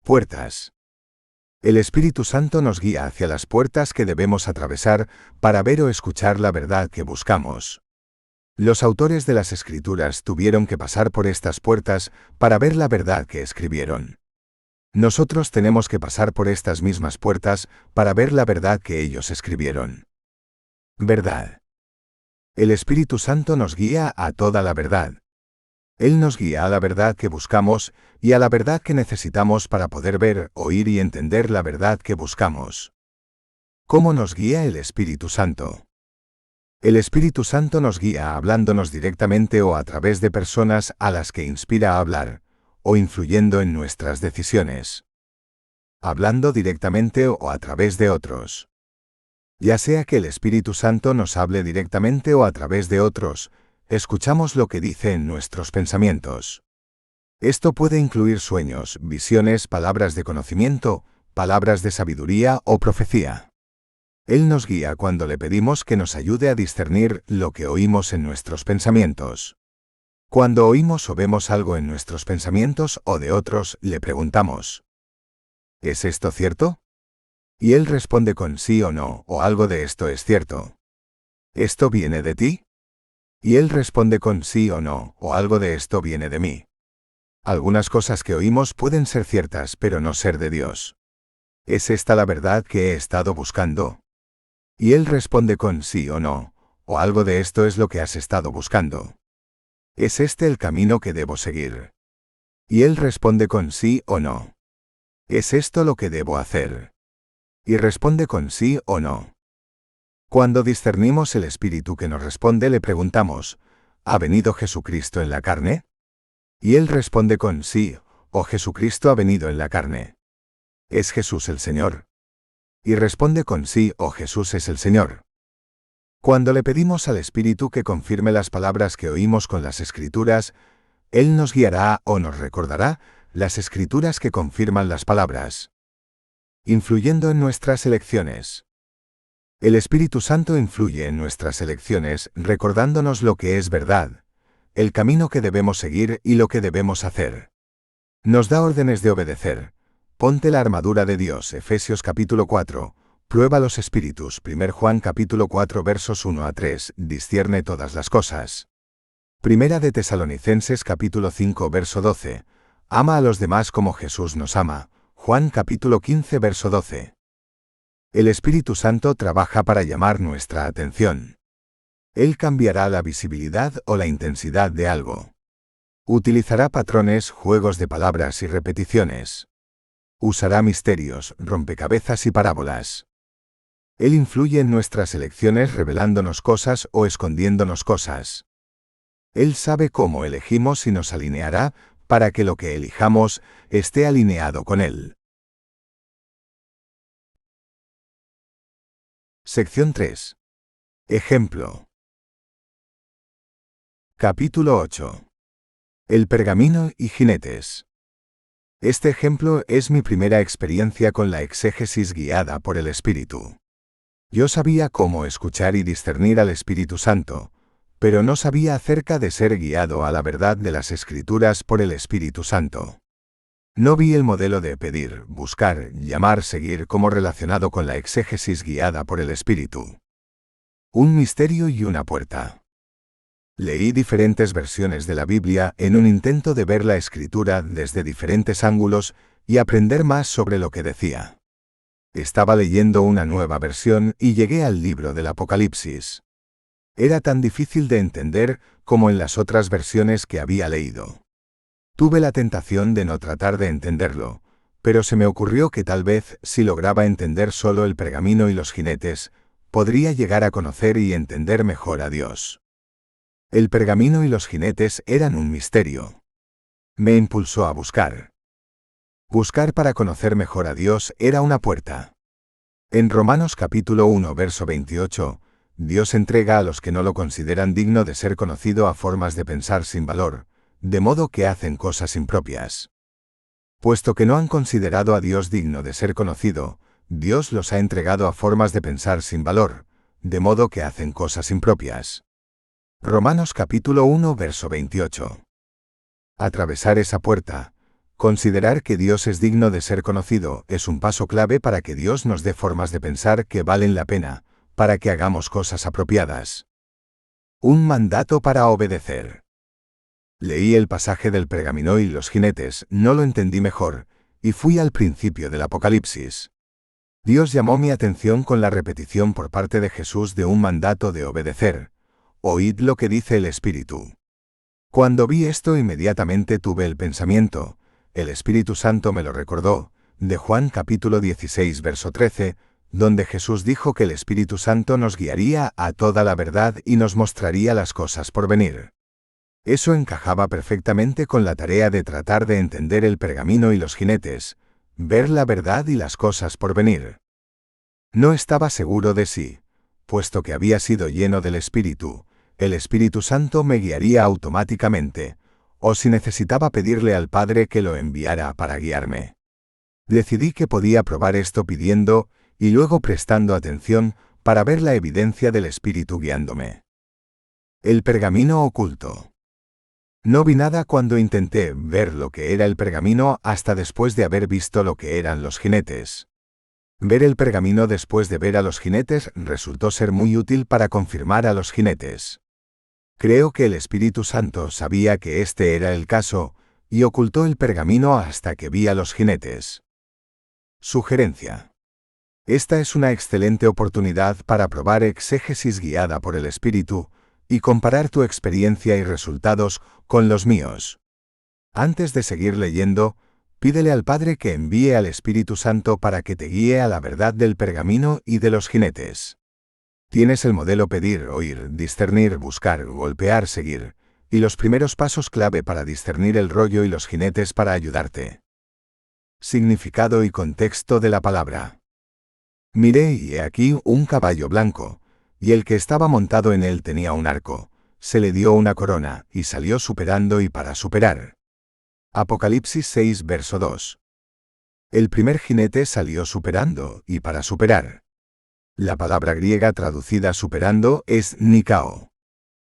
Speaker 1: Puertas. El Espíritu Santo nos guía hacia las puertas que debemos atravesar para ver o escuchar la verdad que buscamos. Los autores de las Escrituras tuvieron que pasar por estas puertas para ver la verdad que escribieron. Nosotros tenemos que pasar por estas mismas puertas para ver la verdad que ellos escribieron. Verdad. El Espíritu Santo nos guía a toda la verdad. Él nos guía a la verdad que buscamos y a la verdad que necesitamos para poder ver, oír y entender la verdad que buscamos. ¿Cómo nos guía el Espíritu Santo? El Espíritu Santo nos guía hablándonos directamente o a través de personas a las que inspira a hablar, o influyendo en nuestras decisiones. Hablando directamente o a través de otros. Ya sea que el Espíritu Santo nos hable directamente o a través de otros, escuchamos lo que dice en nuestros pensamientos. Esto puede incluir sueños, visiones, palabras de conocimiento, palabras de sabiduría o profecía. Él nos guía cuando le pedimos que nos ayude a discernir lo que oímos en nuestros pensamientos. Cuando oímos o vemos algo en nuestros pensamientos o de otros, le preguntamos: ¿es esto cierto? Y él responde con sí o no, o algo de esto es cierto. ¿Esto viene de ti? Y él responde con sí o no, o algo de esto viene de mí. Algunas cosas que oímos pueden ser ciertas, pero no ser de Dios. ¿Es esta la verdad que he estado buscando? Y él responde con sí o no, o algo de esto es lo que has estado buscando. ¿Es este el camino que debo seguir? Y él responde con sí o no. ¿Es esto lo que debo hacer? Y responde con sí o no. Cuando discernimos el Espíritu que nos responde, le preguntamos: ¿ha venido Jesucristo en la carne? Y él responde con sí, o Jesucristo ha venido en la carne. ¿Es Jesús el Señor? Y responde con sí, o Jesús es el Señor. Cuando le pedimos al Espíritu que confirme las palabras que oímos con las Escrituras, Él nos guiará o nos recordará las Escrituras que confirman las palabras. Influyendo en nuestras elecciones. El Espíritu Santo influye en nuestras elecciones, recordándonos lo que es verdad, el camino que debemos seguir y lo que debemos hacer. Nos da órdenes de obedecer. Ponte la armadura de Dios, Efesios capítulo 4, prueba los espíritus, 1 Juan capítulo 4 versos 1 a 3, discierne todas las cosas. Primera de Tesalonicenses capítulo 5 verso 12, ama a los demás como Jesús nos ama, Juan capítulo 15 verso 12. El Espíritu Santo trabaja para llamar nuestra atención. Él cambiará la visibilidad o la intensidad de algo. Utilizará patrones, juegos de palabras y repeticiones. Usará misterios, rompecabezas y parábolas. Él influye en nuestras elecciones revelándonos cosas o escondiéndonos cosas. Él sabe cómo elegimos y nos alineará para que lo que elijamos esté alineado con Él. Sección 3. Ejemplo. Capítulo 8. El pergamino y jinetes. Este ejemplo es mi primera experiencia con la exégesis guiada por el Espíritu. Yo sabía cómo escuchar y discernir al Espíritu Santo, pero no sabía acerca de ser guiado a la verdad de las Escrituras por el Espíritu Santo. No vi el modelo de pedir, buscar, llamar, seguir como relacionado con la exégesis guiada por el Espíritu. Un misterio y una puerta. Leí diferentes versiones de la Biblia en un intento de ver la Escritura desde diferentes ángulos y aprender más sobre lo que decía. Estaba leyendo una nueva versión y llegué al libro del Apocalipsis. Era tan difícil de entender como en las otras versiones que había leído. Tuve la tentación de no tratar de entenderlo, pero se me ocurrió que tal vez, si lograba entender solo el pergamino y los jinetes, podría llegar a conocer y entender mejor a Dios. El pergamino y los jinetes eran un misterio. Me impulsó a buscar. Buscar para conocer mejor a Dios era una puerta. En Romanos capítulo 1 verso 28, Dios entrega a los que no lo consideran digno de ser conocido a formas de pensar sin valor, de modo que hacen cosas impropias. Puesto que no han considerado a Dios digno de ser conocido, Dios los ha entregado a formas de pensar sin valor, de modo que hacen cosas impropias. Romanos capítulo 1 verso 28. Atravesar esa puerta, considerar que Dios es digno de ser conocido, es un paso clave para que Dios nos dé formas de pensar que valen la pena, para que hagamos cosas apropiadas. Un mandato para obedecer. Leí el pasaje del pergamino y los jinetes, no lo entendí mejor, y fui al principio del Apocalipsis. Dios llamó mi atención con la repetición por parte de Jesús de un mandato de obedecer. Oíd lo que dice el Espíritu. Cuando vi esto inmediatamente tuve el pensamiento, el Espíritu Santo me lo recordó, de Juan capítulo 16 verso 13, donde Jesús dijo que el Espíritu Santo nos guiaría a toda la verdad y nos mostraría las cosas por venir. Eso encajaba perfectamente con la tarea de tratar de entender el pergamino y los jinetes, ver la verdad y las cosas por venir. No estaba seguro de si, puesto que había sido lleno del Espíritu, el Espíritu Santo me guiaría automáticamente, o si necesitaba pedirle al Padre que lo enviara para guiarme. Decidí que podía probar esto pidiendo y luego prestando atención para ver la evidencia del Espíritu guiándome. El pergamino oculto. No vi nada cuando intenté ver lo que era el pergamino hasta después de haber visto lo que eran los jinetes. Ver el pergamino después de ver a los jinetes resultó ser muy útil para confirmar a los jinetes. Creo que el Espíritu Santo sabía que este era el caso, y ocultó el pergamino hasta que vi a los jinetes. Sugerencia. Esta es una excelente oportunidad para probar exégesis guiada por el Espíritu, y comparar tu experiencia y resultados con los míos. Antes de seguir leyendo, pídele al Padre que envíe al Espíritu Santo para que te guíe a la verdad del pergamino y de los jinetes. Tienes el modelo pedir, oír, discernir, buscar, golpear, seguir, y los primeros pasos clave para discernir el rollo y los jinetes para ayudarte. Significado y contexto de la palabra. Miré y he aquí un caballo blanco, y el que estaba montado en él tenía un arco, se le dio una corona, y salió superando y para superar. Apocalipsis 6 verso 2. El primer jinete salió superando y para superar. La palabra griega traducida superando es nikao.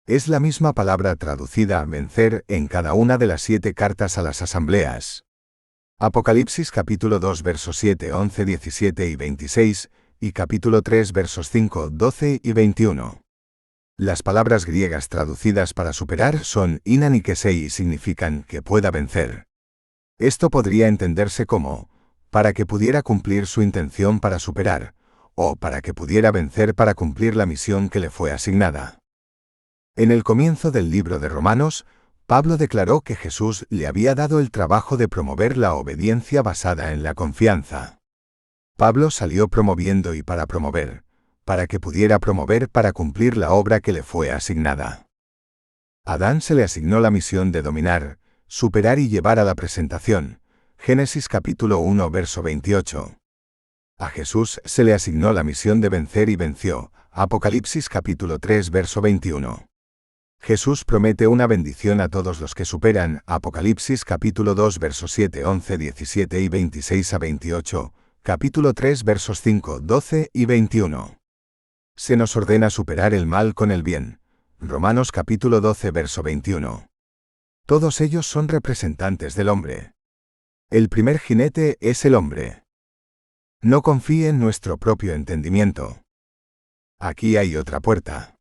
Speaker 1: Es la misma palabra traducida vencer en cada una de las 7 cartas a las asambleas. Apocalipsis capítulo 2 versos 7, 11, 17 y 26, y capítulo 3 versos 5, 12 y 21. Las palabras griegas traducidas para superar son inan y kesei y significan que pueda vencer. Esto podría entenderse como, para que pudiera cumplir su intención para superar, o para que pudiera vencer para cumplir la misión que le fue asignada. En el comienzo del libro de Romanos, Pablo declaró que Jesús le había dado el trabajo de promover la obediencia basada en la confianza. Pablo salió promoviendo y para promover, para que pudiera promover para cumplir la obra que le fue asignada. A Adán se le asignó la misión de dominar, superar y llevar a la presentación. Génesis capítulo 1 verso 28. A Jesús se le asignó la misión de vencer y venció. Apocalipsis capítulo 3 verso 21. Jesús promete una bendición a todos los que superan. Apocalipsis capítulo 2 versos 7, 11, 17 y 26 a 28. Capítulo 3 versos 5, 12 y 21. Se nos ordena superar el mal con el bien. Romanos capítulo 12 verso 21. Todos ellos son representantes del hombre. El primer jinete es el hombre. No confíe en nuestro propio entendimiento. Aquí hay otra puerta.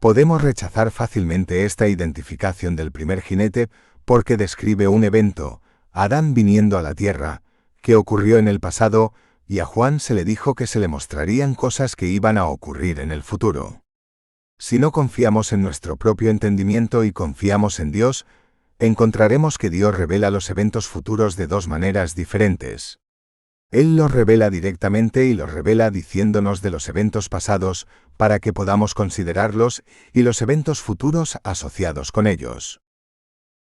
Speaker 1: Podemos rechazar fácilmente esta identificación del primer jinete porque describe un evento, Adán viniendo a la tierra, que ocurrió en el pasado, y a Juan se le dijo que se le mostrarían cosas que iban a ocurrir en el futuro. Si no confiamos en nuestro propio entendimiento y confiamos en Dios, encontraremos que Dios revela los eventos futuros de dos maneras diferentes. Él los revela directamente y los revela diciéndonos de los eventos pasados para que podamos considerarlos y los eventos futuros asociados con ellos.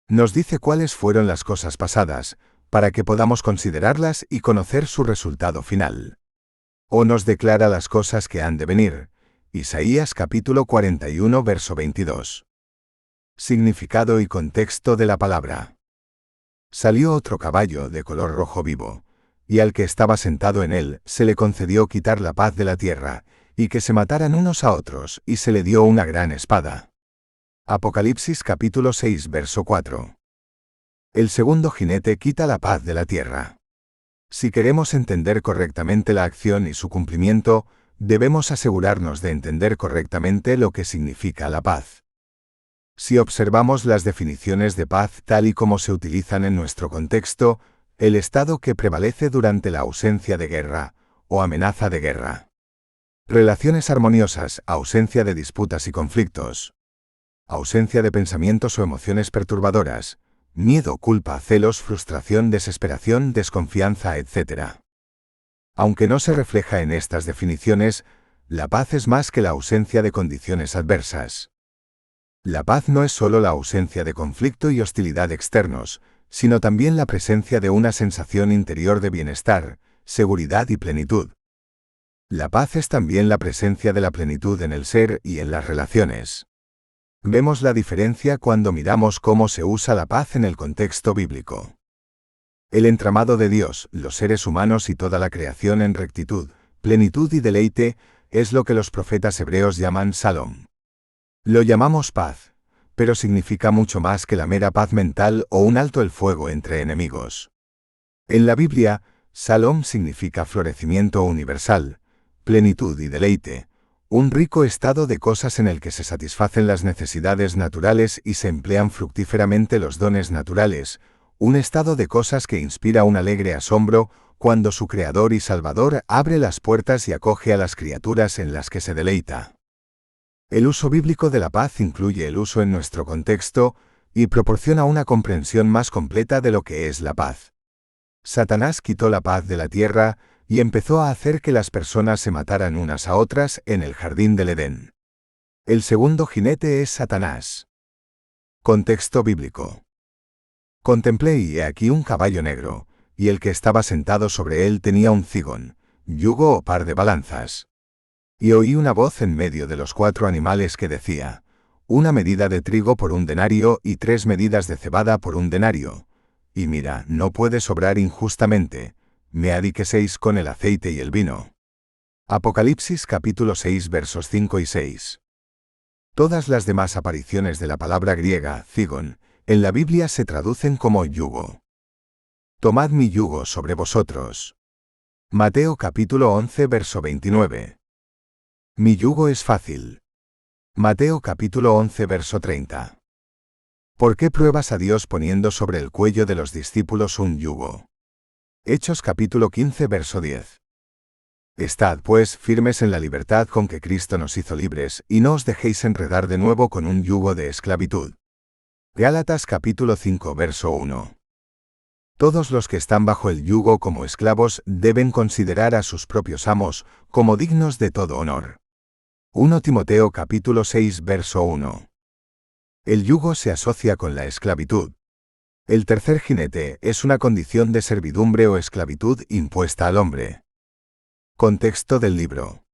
Speaker 1: Nos dice cuáles fueron las cosas pasadas, para que podamos considerarlas y conocer su resultado final. O nos declara las cosas que han de venir. Isaías capítulo 41 verso 22. Significado y contexto de la palabra. Salió otro caballo de color rojo vivo, y al que estaba sentado en él se le concedió quitar la paz de la tierra, y que se mataran unos a otros, y se le dio una gran espada. Apocalipsis capítulo 6 verso 4. El segundo jinete quita la paz de la tierra. Si queremos entender correctamente la acción y su cumplimiento, debemos asegurarnos de entender correctamente lo que significa la paz. Si observamos las definiciones de paz tal y como se utilizan en nuestro contexto, el estado que prevalece durante la ausencia de guerra, o amenaza de guerra. Relaciones armoniosas, ausencia de disputas y conflictos. Ausencia de pensamientos o emociones perturbadoras, miedo, culpa, celos, frustración, desesperación, desconfianza, etc. Aunque no se refleja en estas definiciones, la paz es más que la ausencia de condiciones adversas. La paz no es solo la ausencia de conflicto y hostilidad externos, sino también la presencia de una sensación interior de bienestar, seguridad y plenitud. La paz es también la presencia de la plenitud en el ser y en las relaciones. Vemos la diferencia cuando miramos cómo se usa la paz en el contexto bíblico. El entramado de Dios, los seres humanos y toda la creación en rectitud, plenitud y deleite, es lo que los profetas hebreos llaman Shalom. Lo llamamos paz, pero significa mucho más que la mera paz mental o un alto el fuego entre enemigos. En la Biblia, Shalom significa florecimiento universal, plenitud y deleite, un rico estado de cosas en el que se satisfacen las necesidades naturales y se emplean fructíferamente los dones naturales, un estado de cosas que inspira un alegre asombro cuando su Creador y Salvador abre las puertas y acoge a las criaturas en las que se deleita. El uso bíblico de la paz incluye el uso en nuestro contexto y proporciona una comprensión más completa de lo que es la paz. Satanás quitó la paz de la tierra y empezó a hacer que las personas se mataran unas a otras en el jardín del Edén. El segundo jinete es Satanás. Contexto bíblico. Contemplé y he aquí un caballo negro, y el que estaba sentado sobre él tenía un cigón, yugo o par de balanzas. Y oí una voz en medio de los 4 animales que decía, una medida de trigo por 1 denario y 3 medidas de cebada por 1 denario. Y mira, no puede sobrar injustamente, me adiqueséis con el aceite y el vino. Apocalipsis capítulo 6 versos 5 y 6. Todas las demás apariciones de la palabra griega, cigón, en la Biblia se traducen como yugo. Tomad mi yugo sobre vosotros. Mateo capítulo 11 verso 29. Mi yugo es fácil. Mateo capítulo 11 verso 30. ¿Por qué pruebas a Dios poniendo sobre el cuello de los discípulos un yugo? Hechos capítulo 15 verso 10. Estad, pues, firmes en la libertad con que Cristo nos hizo libres, y no os dejéis enredar de nuevo con un yugo de esclavitud. Gálatas capítulo 5 verso 1. Todos los que están bajo el yugo como esclavos deben considerar a sus propios amos como dignos de todo honor. 1 Timoteo capítulo 6 verso 1. El yugo se asocia con la esclavitud. El tercer jinete es una condición de servidumbre o esclavitud impuesta al hombre. Contexto del libro.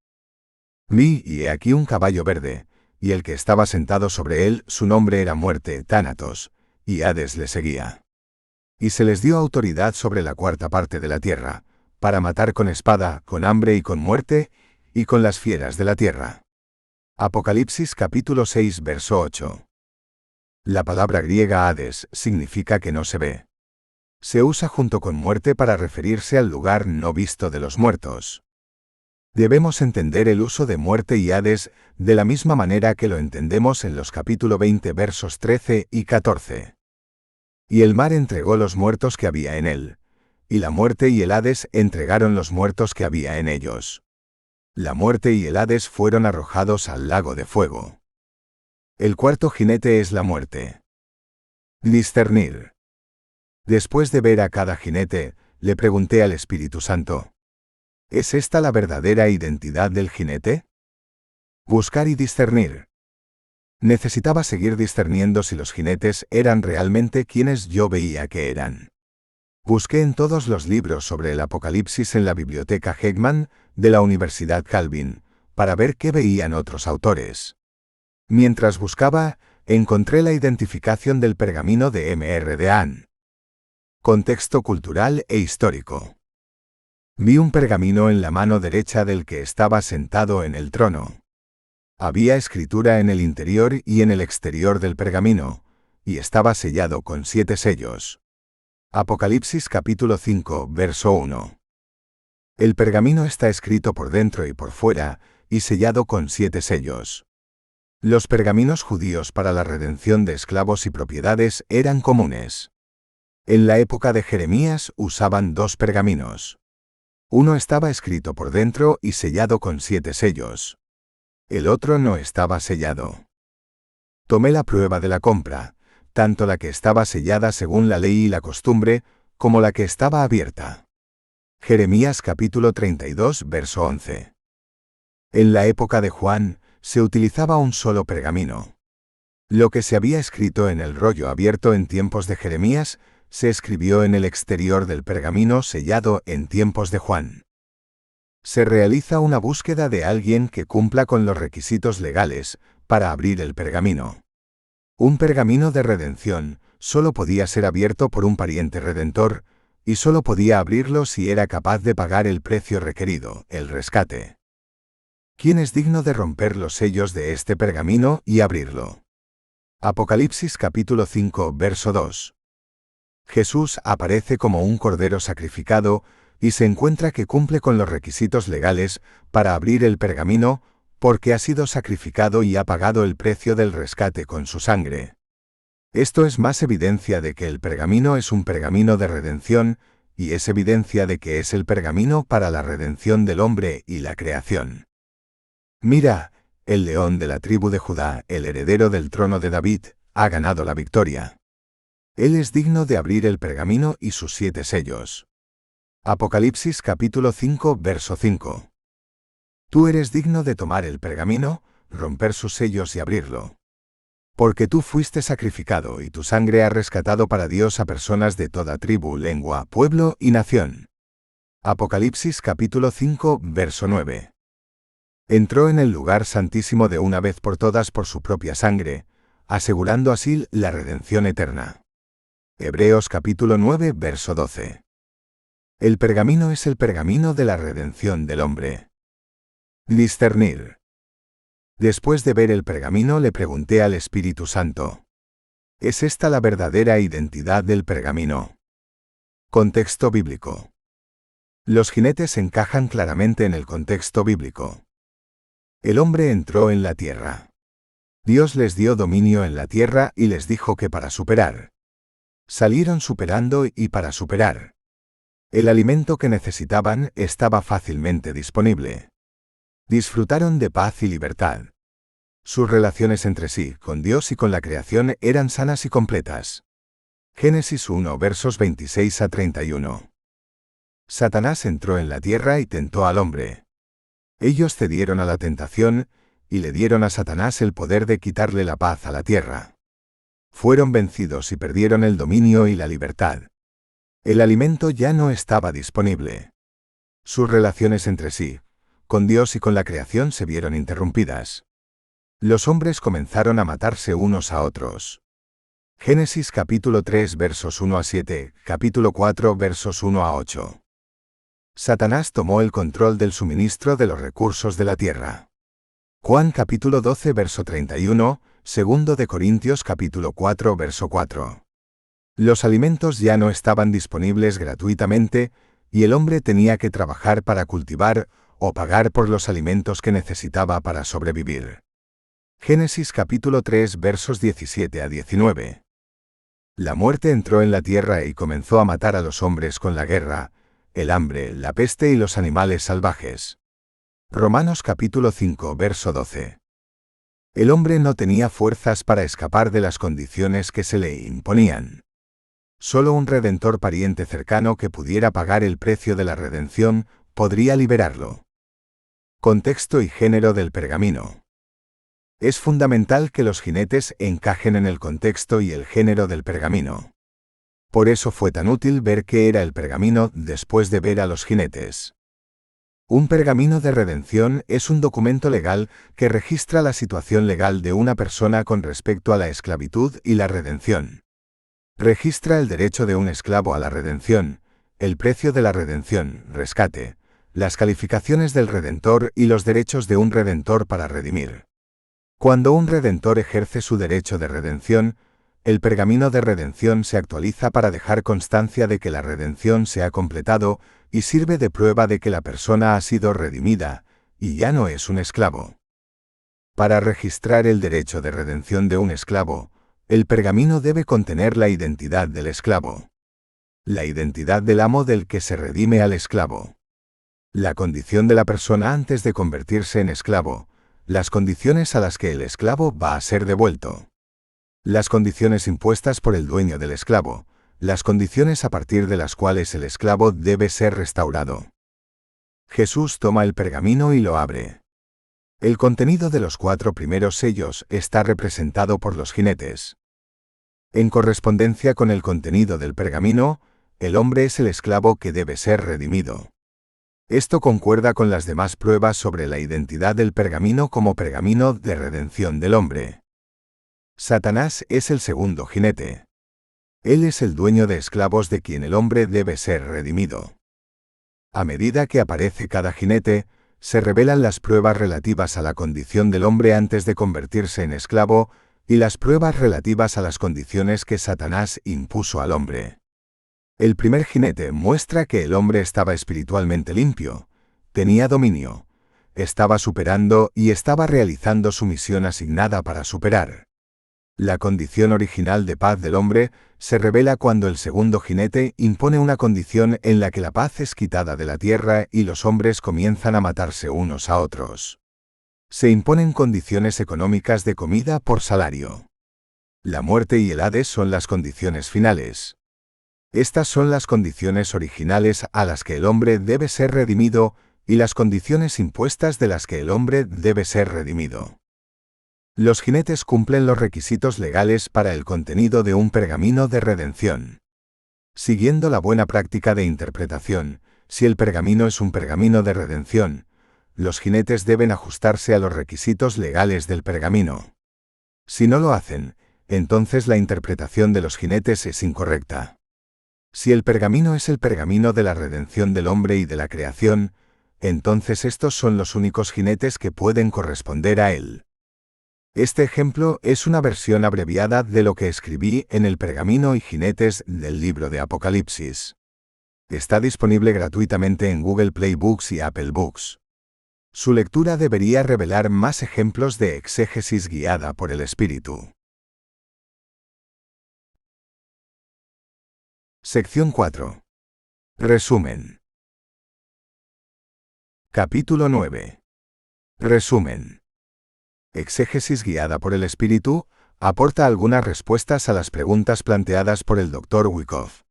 Speaker 1: Vi, y he aquí un caballo verde, y el que estaba sentado sobre él, su nombre era Muerte, Tánatos, y Hades le seguía. Y se les dio autoridad sobre la cuarta parte de la tierra, para matar con espada, con hambre y con muerte, y con las fieras de la tierra. Apocalipsis capítulo 6 verso 8. La palabra griega Hades significa que no se ve. Se usa junto con muerte para referirse al lugar no visto de los muertos. Debemos entender el uso de muerte y Hades de la misma manera que lo entendemos en los capítulo 20 versos 13 y 14. Y el mar entregó los muertos que había en él, y la muerte y el Hades entregaron los muertos que había en ellos. La muerte y el Hades fueron arrojados al lago de fuego. El cuarto jinete es la muerte. Discernir. Después de ver a cada jinete, le pregunté al Espíritu Santo: ¿es esta la verdadera identidad del jinete? Buscar y discernir. Necesitaba seguir discerniendo si los jinetes eran realmente quienes yo veía que eran. Busqué en todos los libros sobre el Apocalipsis en la biblioteca Heckman de la Universidad Calvin, para ver qué veían otros autores. Mientras buscaba, encontré la identificación del pergamino de M.R. Dean. Contexto cultural e histórico. Vi un pergamino en la mano derecha del que estaba sentado en el trono. Había escritura en el interior y en el exterior del pergamino, y estaba sellado con 7 sellos. Apocalipsis capítulo 5 verso 1. El pergamino está escrito por dentro y por fuera, y sellado con 7 sellos. Los pergaminos judíos para la redención de esclavos y propiedades eran comunes. En la época de Jeremías usaban 2 pergaminos. Uno estaba escrito por dentro y sellado con 7 sellos. El otro no estaba sellado. Tomé la prueba de la compra, tanto la que estaba sellada según la ley y la costumbre, como la que estaba abierta. Jeremías capítulo 32 verso 11. En la época de Juan, se utilizaba un solo pergamino. Lo que se había escrito en el rollo abierto en tiempos de Jeremías, se escribió en el exterior del pergamino sellado en tiempos de Juan. Se realiza una búsqueda de alguien que cumpla con los requisitos legales para abrir el pergamino. Un pergamino de redención solo podía ser abierto por un pariente redentor, y solo podía abrirlo si era capaz de pagar el precio requerido, el rescate. ¿Quién es digno de romper los sellos de este pergamino y abrirlo? Apocalipsis capítulo 5 verso 2. Jesús aparece como un cordero sacrificado y se encuentra que cumple con los requisitos legales para abrir el pergamino porque ha sido sacrificado y ha pagado el precio del rescate con su sangre. Esto es más evidencia de que el pergamino es un pergamino de redención y es evidencia de que es el pergamino para la redención del hombre y la creación. Mira, el león de la tribu de Judá, el heredero del trono de David, ha ganado la victoria. Él es digno de abrir el pergamino y sus 7 sellos. Apocalipsis capítulo 5 verso 5. Tú eres digno de tomar el pergamino, romper sus sellos y abrirlo. Porque tú fuiste sacrificado y tu sangre ha rescatado para Dios a personas de toda tribu, lengua, pueblo y nación. Apocalipsis capítulo 5 verso 9. Entró en el lugar santísimo de una vez por todas por su propia sangre, asegurando así la redención eterna. Hebreos capítulo 9 verso 12. El pergamino es el pergamino de la redención del hombre. Discernir. Después de ver el pergamino le pregunté al Espíritu Santo: ¿es esta la verdadera identidad del pergamino? Contexto bíblico. Los jinetes encajan claramente en el contexto bíblico. El hombre entró en la tierra. Dios les dio dominio en la tierra y les dijo que para superar. Salieron superando y para superar. El alimento que necesitaban estaba fácilmente disponible. Disfrutaron de paz y libertad. Sus relaciones entre sí, con Dios y con la creación, eran sanas y completas. Génesis 1 versos 26 a 31. Satanás entró en la tierra y tentó al hombre. Ellos cedieron a la tentación, y le dieron a Satanás el poder de quitarle la paz a la tierra. Fueron vencidos y perdieron el dominio y la libertad. El alimento ya no estaba disponible. Sus relaciones entre sí, con Dios y con la creación, se vieron interrumpidas. Los hombres comenzaron a matarse unos a otros. Génesis capítulo 3 versos 1 a 7, capítulo 4 versos 1 a 8. Satanás tomó el control del suministro de los recursos de la tierra. Juan capítulo 12 verso 31, segundo de Corintios capítulo 4 verso 4. Los alimentos ya no estaban disponibles gratuitamente, y el hombre tenía que trabajar para cultivar o pagar por los alimentos que necesitaba para sobrevivir. Génesis capítulo 3 versos 17 a 19. La muerte entró en la tierra y comenzó a matar a los hombres con la guerra, el hambre, la peste y los animales salvajes. Romanos capítulo 5 verso 12. El hombre no tenía fuerzas para escapar de las condiciones que se le imponían. Solo un redentor pariente cercano que pudiera pagar el precio de la redención podría liberarlo. Contexto y género del pergamino. Es fundamental que los jinetes encajen en el contexto y el género del pergamino. Por eso fue tan útil ver qué era el pergamino después de ver a los jinetes. Un pergamino de redención es un documento legal que registra la situación legal de una persona con respecto a la esclavitud y la redención. Registra el derecho de un esclavo a la redención, el precio de la redención, rescate, las calificaciones del redentor y los derechos de un redentor para redimir. Cuando un redentor ejerce su derecho de redención, el pergamino de redención se actualiza para dejar constancia de que la redención se ha completado y sirve de prueba de que la persona ha sido redimida, y ya no es un esclavo. Para registrar el derecho de redención de un esclavo, el pergamino debe contener la identidad del esclavo. La identidad del amo del que se redime al esclavo. La condición de la persona antes de convertirse en esclavo, las condiciones a las que el esclavo va a ser devuelto. Las condiciones impuestas por el dueño del esclavo, las condiciones a partir de las cuales el esclavo debe ser restaurado. Jesús toma el pergamino y lo abre. El contenido de los 4 primeros sellos está representado por los jinetes. En correspondencia con el contenido del pergamino, el hombre es el esclavo que debe ser redimido. Esto concuerda con las demás pruebas sobre la identidad del pergamino como pergamino de redención del hombre. Satanás es el segundo jinete. Él es el dueño de esclavos de quien el hombre debe ser redimido. A medida que aparece cada jinete, se revelan las pruebas relativas a la condición del hombre antes de convertirse en esclavo y las pruebas relativas a las condiciones que Satanás impuso al hombre. El primer jinete muestra que el hombre estaba espiritualmente limpio, tenía dominio, estaba superando y estaba realizando su misión asignada para superar. La condición original de paz del hombre se revela cuando el segundo jinete impone una condición en la que la paz es quitada de la tierra y los hombres comienzan a matarse unos a otros. Se imponen condiciones económicas de comida por salario. La muerte y el Hades son las condiciones finales. Estas son las condiciones originales a las que el hombre debe ser redimido y las condiciones impuestas de las que el hombre debe ser redimido. Los jinetes cumplen los requisitos legales para el contenido de un pergamino de redención. Siguiendo la buena práctica de interpretación, si el pergamino es un pergamino de redención, los jinetes deben ajustarse a los requisitos legales del pergamino. Si no lo hacen, entonces la interpretación de los jinetes es incorrecta. Si el pergamino es el pergamino de la redención del hombre y de la creación, entonces estos son los únicos jinetes que pueden corresponder a él. Este ejemplo es una versión abreviada de lo que escribí en el pergamino y jinetes del libro de Apocalipsis. Está disponible gratuitamente en Google Play Books y Apple Books. Su lectura debería revelar más ejemplos de exégesis guiada por el Espíritu. Sección 4. Resumen. Capítulo 9. Resumen. Exégesis guiada por el Espíritu aporta algunas respuestas a las preguntas planteadas por el Dr. Wyckoff.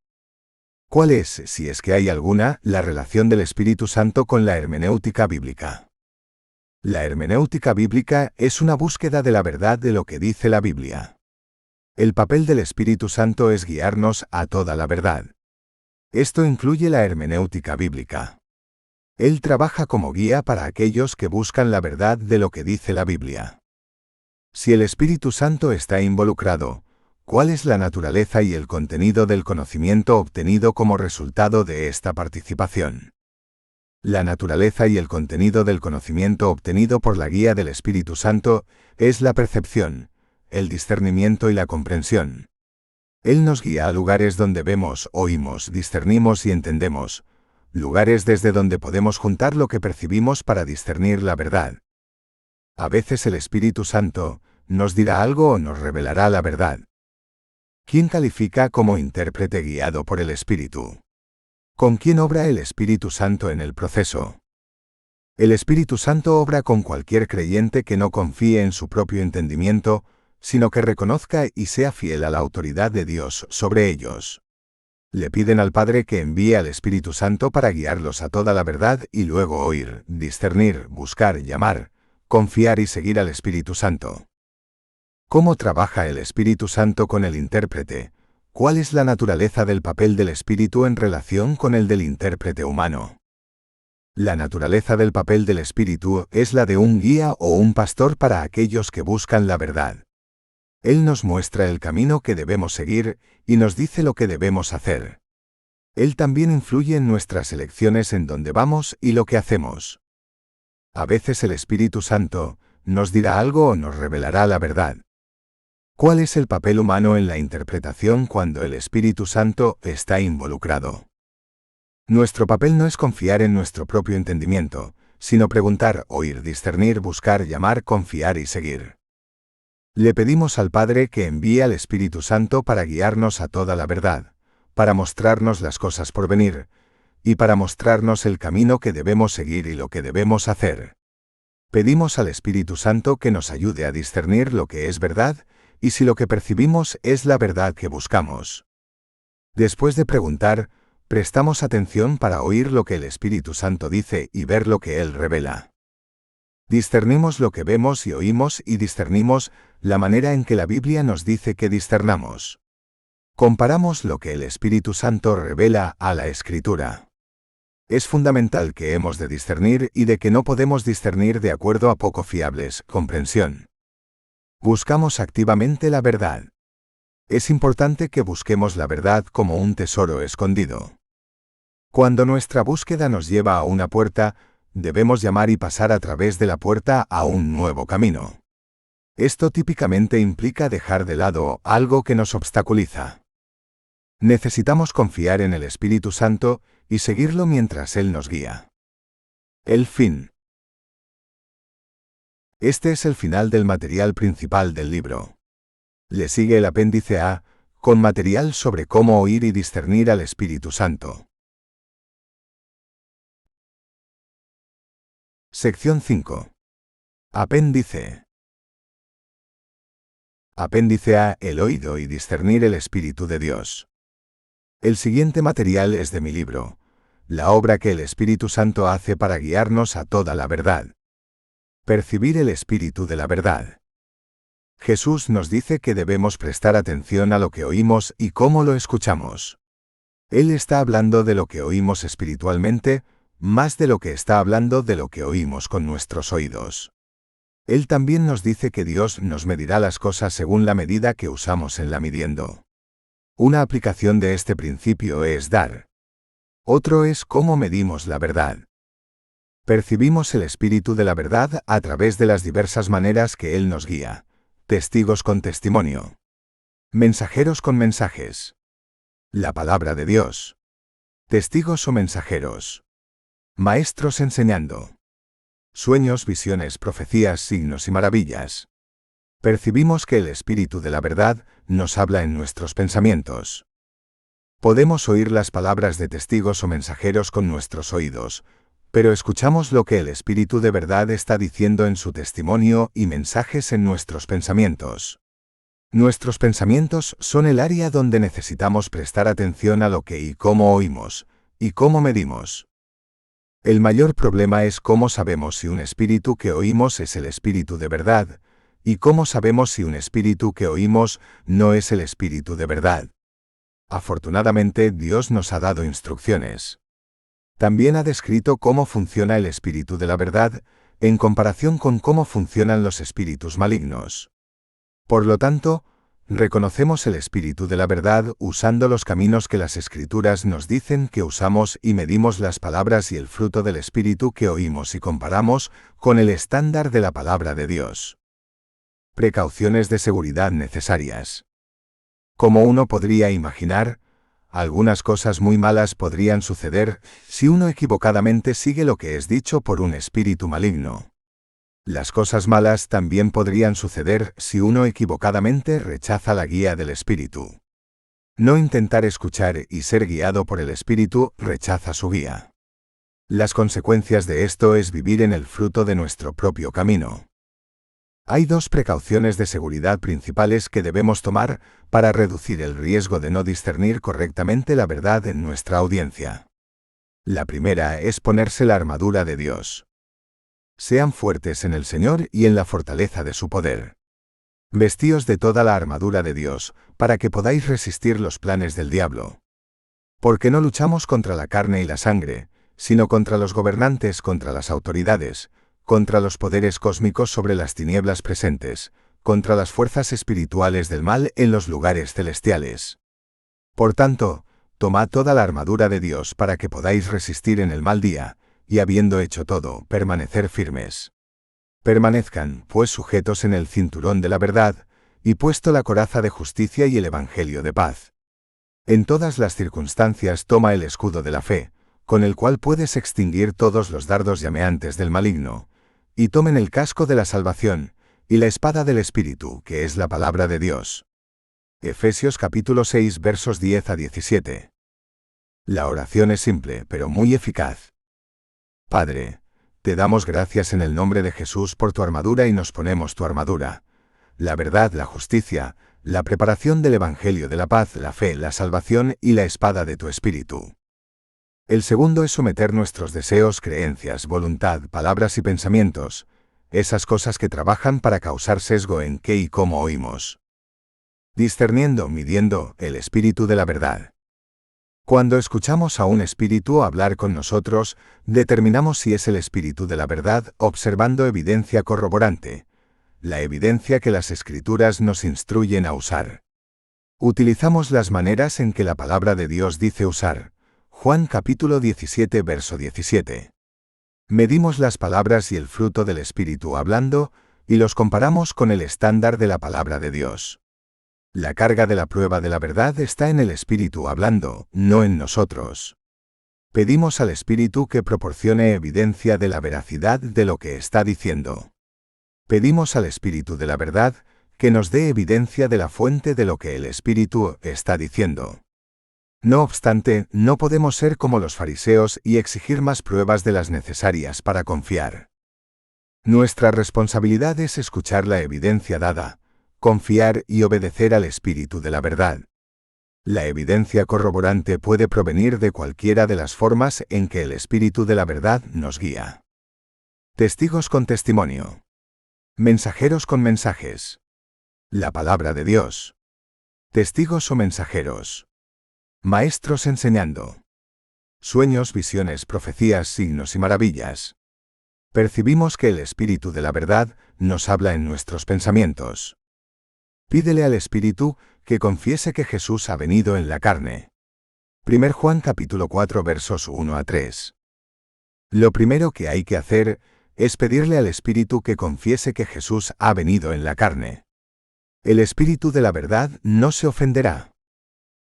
Speaker 1: ¿Cuál es, si es que hay alguna, la relación del Espíritu Santo con la hermenéutica bíblica? La hermenéutica bíblica es una búsqueda de la verdad de lo que dice la Biblia. El papel del Espíritu Santo es guiarnos a toda la verdad. Esto incluye la hermenéutica bíblica. Él trabaja como guía para aquellos que buscan la verdad de lo que dice la Biblia. Si el Espíritu Santo está involucrado, ¿cuál es la naturaleza y el contenido del conocimiento obtenido como resultado de esta participación? La naturaleza y el contenido del conocimiento obtenido por la guía del Espíritu Santo es la percepción, el discernimiento y la comprensión. Él nos guía a lugares donde vemos, oímos, discernimos y entendemos, lugares desde donde podemos juntar lo que percibimos para discernir la verdad. A veces el Espíritu Santo nos dirá algo o nos revelará la verdad. ¿Quién califica como intérprete guiado por el Espíritu? ¿Con quién obra el Espíritu Santo en el proceso? El Espíritu Santo obra con cualquier creyente que no confíe en su propio entendimiento, sino que reconozca y sea fiel a la autoridad de Dios sobre ellos. Le piden al Padre que envíe al Espíritu Santo para guiarlos a toda la verdad y luego oír, discernir, buscar, llamar, confiar y seguir al Espíritu Santo. ¿Cómo trabaja el Espíritu Santo con el intérprete? ¿Cuál es la naturaleza del papel del Espíritu en relación con el del intérprete humano? La naturaleza del papel del Espíritu es la de un guía o un pastor para aquellos que buscan la verdad. Él nos muestra el camino que debemos seguir y nos dice lo que debemos hacer. Él también influye en nuestras elecciones en dónde vamos y lo que hacemos. A veces el Espíritu Santo nos dirá algo o nos revelará la verdad. ¿Cuál es el papel humano en la interpretación cuando el Espíritu Santo está involucrado? Nuestro papel no es confiar en nuestro propio entendimiento, sino preguntar, oír, discernir, buscar, llamar, confiar y seguir. Le pedimos al Padre que envíe al Espíritu Santo para guiarnos a toda la verdad, para mostrarnos las cosas por venir, y para mostrarnos el camino que debemos seguir y lo que debemos hacer. Pedimos al Espíritu Santo que nos ayude a discernir lo que es verdad y si lo que percibimos es la verdad que buscamos. Después de preguntar, prestamos atención para oír lo que el Espíritu Santo dice y ver lo que Él revela. Discernimos lo que vemos y oímos y discernimos la manera en que la Biblia nos dice que discernamos. Comparamos lo que el Espíritu Santo revela a la Escritura. Es fundamental que hemos de discernir y de que no podemos discernir de acuerdo a poco fiables, comprensión. Buscamos activamente la verdad. Es importante que busquemos la verdad como un tesoro escondido. Cuando nuestra búsqueda nos lleva a una puerta, debemos llamar y pasar a través de la puerta a un nuevo camino. Esto típicamente implica dejar de lado algo que nos obstaculiza. Necesitamos confiar en el Espíritu Santo y seguirlo mientras Él nos guía. El fin. Este es el final del material principal del libro. Le sigue el apéndice A, con material sobre cómo oír y discernir al Espíritu Santo. Sección 5. Apéndice. Apéndice A, el oído y discernir el Espíritu de Dios. El siguiente material es de mi libro, la obra que el Espíritu Santo hace para guiarnos a toda la verdad. Percibir el Espíritu de la verdad. Jesús nos dice que debemos prestar atención a lo que oímos y cómo lo escuchamos. Él está hablando de lo que oímos espiritualmente, más de lo que está hablando de lo que oímos con nuestros oídos. Él también nos dice que Dios nos medirá las cosas según la medida que usamos en la midiendo. Una aplicación de este principio es dar. Otro es cómo medimos la verdad. Percibimos el Espíritu de la verdad a través de las diversas maneras que Él nos guía. Testigos con testimonio. Mensajeros con mensajes. La palabra de Dios. Testigos o mensajeros. Maestros enseñando. Sueños, visiones, profecías, signos y maravillas. Percibimos que el Espíritu de la verdad nos habla en nuestros pensamientos. Podemos oír las palabras de testigos o mensajeros con nuestros oídos, pero escuchamos lo que el Espíritu de verdad está diciendo en su testimonio y mensajes en nuestros pensamientos. Nuestros pensamientos son el área donde necesitamos prestar atención a lo que y cómo oímos, y cómo medimos. El mayor problema es cómo sabemos si un espíritu que oímos es el Espíritu de verdad, y cómo sabemos si un espíritu que oímos no es el Espíritu de verdad. Afortunadamente, Dios nos ha dado instrucciones. También ha descrito cómo funciona el Espíritu de la verdad, en comparación con cómo funcionan los espíritus malignos. Por lo tanto, reconocemos el Espíritu de la verdad usando los caminos que las Escrituras nos dicen que usamos y medimos las palabras y el fruto del Espíritu que oímos y comparamos con el estándar de la palabra de Dios. Precauciones de seguridad necesarias. Como uno podría imaginar, algunas cosas muy malas podrían suceder si uno equivocadamente sigue lo que es dicho por un espíritu maligno. Las cosas malas también podrían suceder si uno equivocadamente rechaza la guía del espíritu. No intentar escuchar y ser guiado por el espíritu rechaza su guía. Las consecuencias de esto es vivir en el fruto de nuestro propio camino. Hay dos precauciones de seguridad principales que debemos tomar para reducir el riesgo de no discernir correctamente la verdad en nuestra audiencia. La primera es ponerse la armadura de Dios. Sean fuertes en el Señor y en la fortaleza de su poder. Vestíos de toda la armadura de Dios, para que podáis resistir los planes del diablo. Porque no luchamos contra la carne y la sangre, sino contra los gobernantes, contra las autoridades, contra los poderes cósmicos sobre las tinieblas presentes, contra las fuerzas espirituales del mal en los lugares celestiales. Por tanto, tomad toda la armadura de Dios para que podáis resistir en el mal día, y habiendo hecho todo, permanecer firmes. Permanezcan, pues, sujetos en el cinturón de la verdad, y puesto la coraza de justicia y el evangelio de paz. En todas las circunstancias toma el escudo de la fe, con el cual puedes extinguir todos los dardos llameantes del maligno, y tomen el casco de la salvación, y la espada del Espíritu, que es la palabra de Dios. Efesios capítulo 6 versos 10 a 17. La oración es simple, pero muy eficaz. Padre, te damos gracias en el nombre de Jesús por tu armadura y nos ponemos tu armadura. La verdad, la justicia, la preparación del Evangelio de la paz, la fe, la salvación y la espada de tu Espíritu. El segundo es someter nuestros deseos, creencias, voluntad, palabras y pensamientos, esas cosas que trabajan para causar sesgo en qué y cómo oímos. Discerniendo, midiendo, el espíritu de la verdad. Cuando escuchamos a un espíritu hablar con nosotros, determinamos si es el espíritu de la verdad observando evidencia corroborante, la evidencia que las Escrituras nos instruyen a usar. Utilizamos las maneras en que la palabra de Dios dice usar. Juan capítulo 17 verso 17. Medimos las palabras y el fruto del Espíritu hablando, y los comparamos con el estándar de la palabra de Dios. La carga de la prueba de la verdad está en el Espíritu hablando, no en nosotros. Pedimos al Espíritu que proporcione evidencia de la veracidad de lo que está diciendo. Pedimos al Espíritu de la verdad que nos dé evidencia de la fuente de lo que el Espíritu está diciendo. No obstante, no podemos ser como los fariseos y exigir más pruebas de las necesarias para confiar. Nuestra responsabilidad es escuchar la evidencia dada, confiar y obedecer al Espíritu de la verdad. La evidencia corroborante puede provenir de cualquiera de las formas en que el Espíritu de la verdad nos guía. Testigos con testimonio. Mensajeros con mensajes. La palabra de Dios. Testigos o mensajeros. Maestros enseñando. Sueños, visiones, profecías, signos y maravillas. Percibimos que el Espíritu de la verdad nos habla en nuestros pensamientos. Pídele al Espíritu que confiese que Jesús ha venido en la carne. 1 Juan capítulo 4 versos 1 a 3. Lo primero que hay que hacer es pedirle al Espíritu que confiese que Jesús ha venido en la carne. El Espíritu de la verdad no se ofenderá.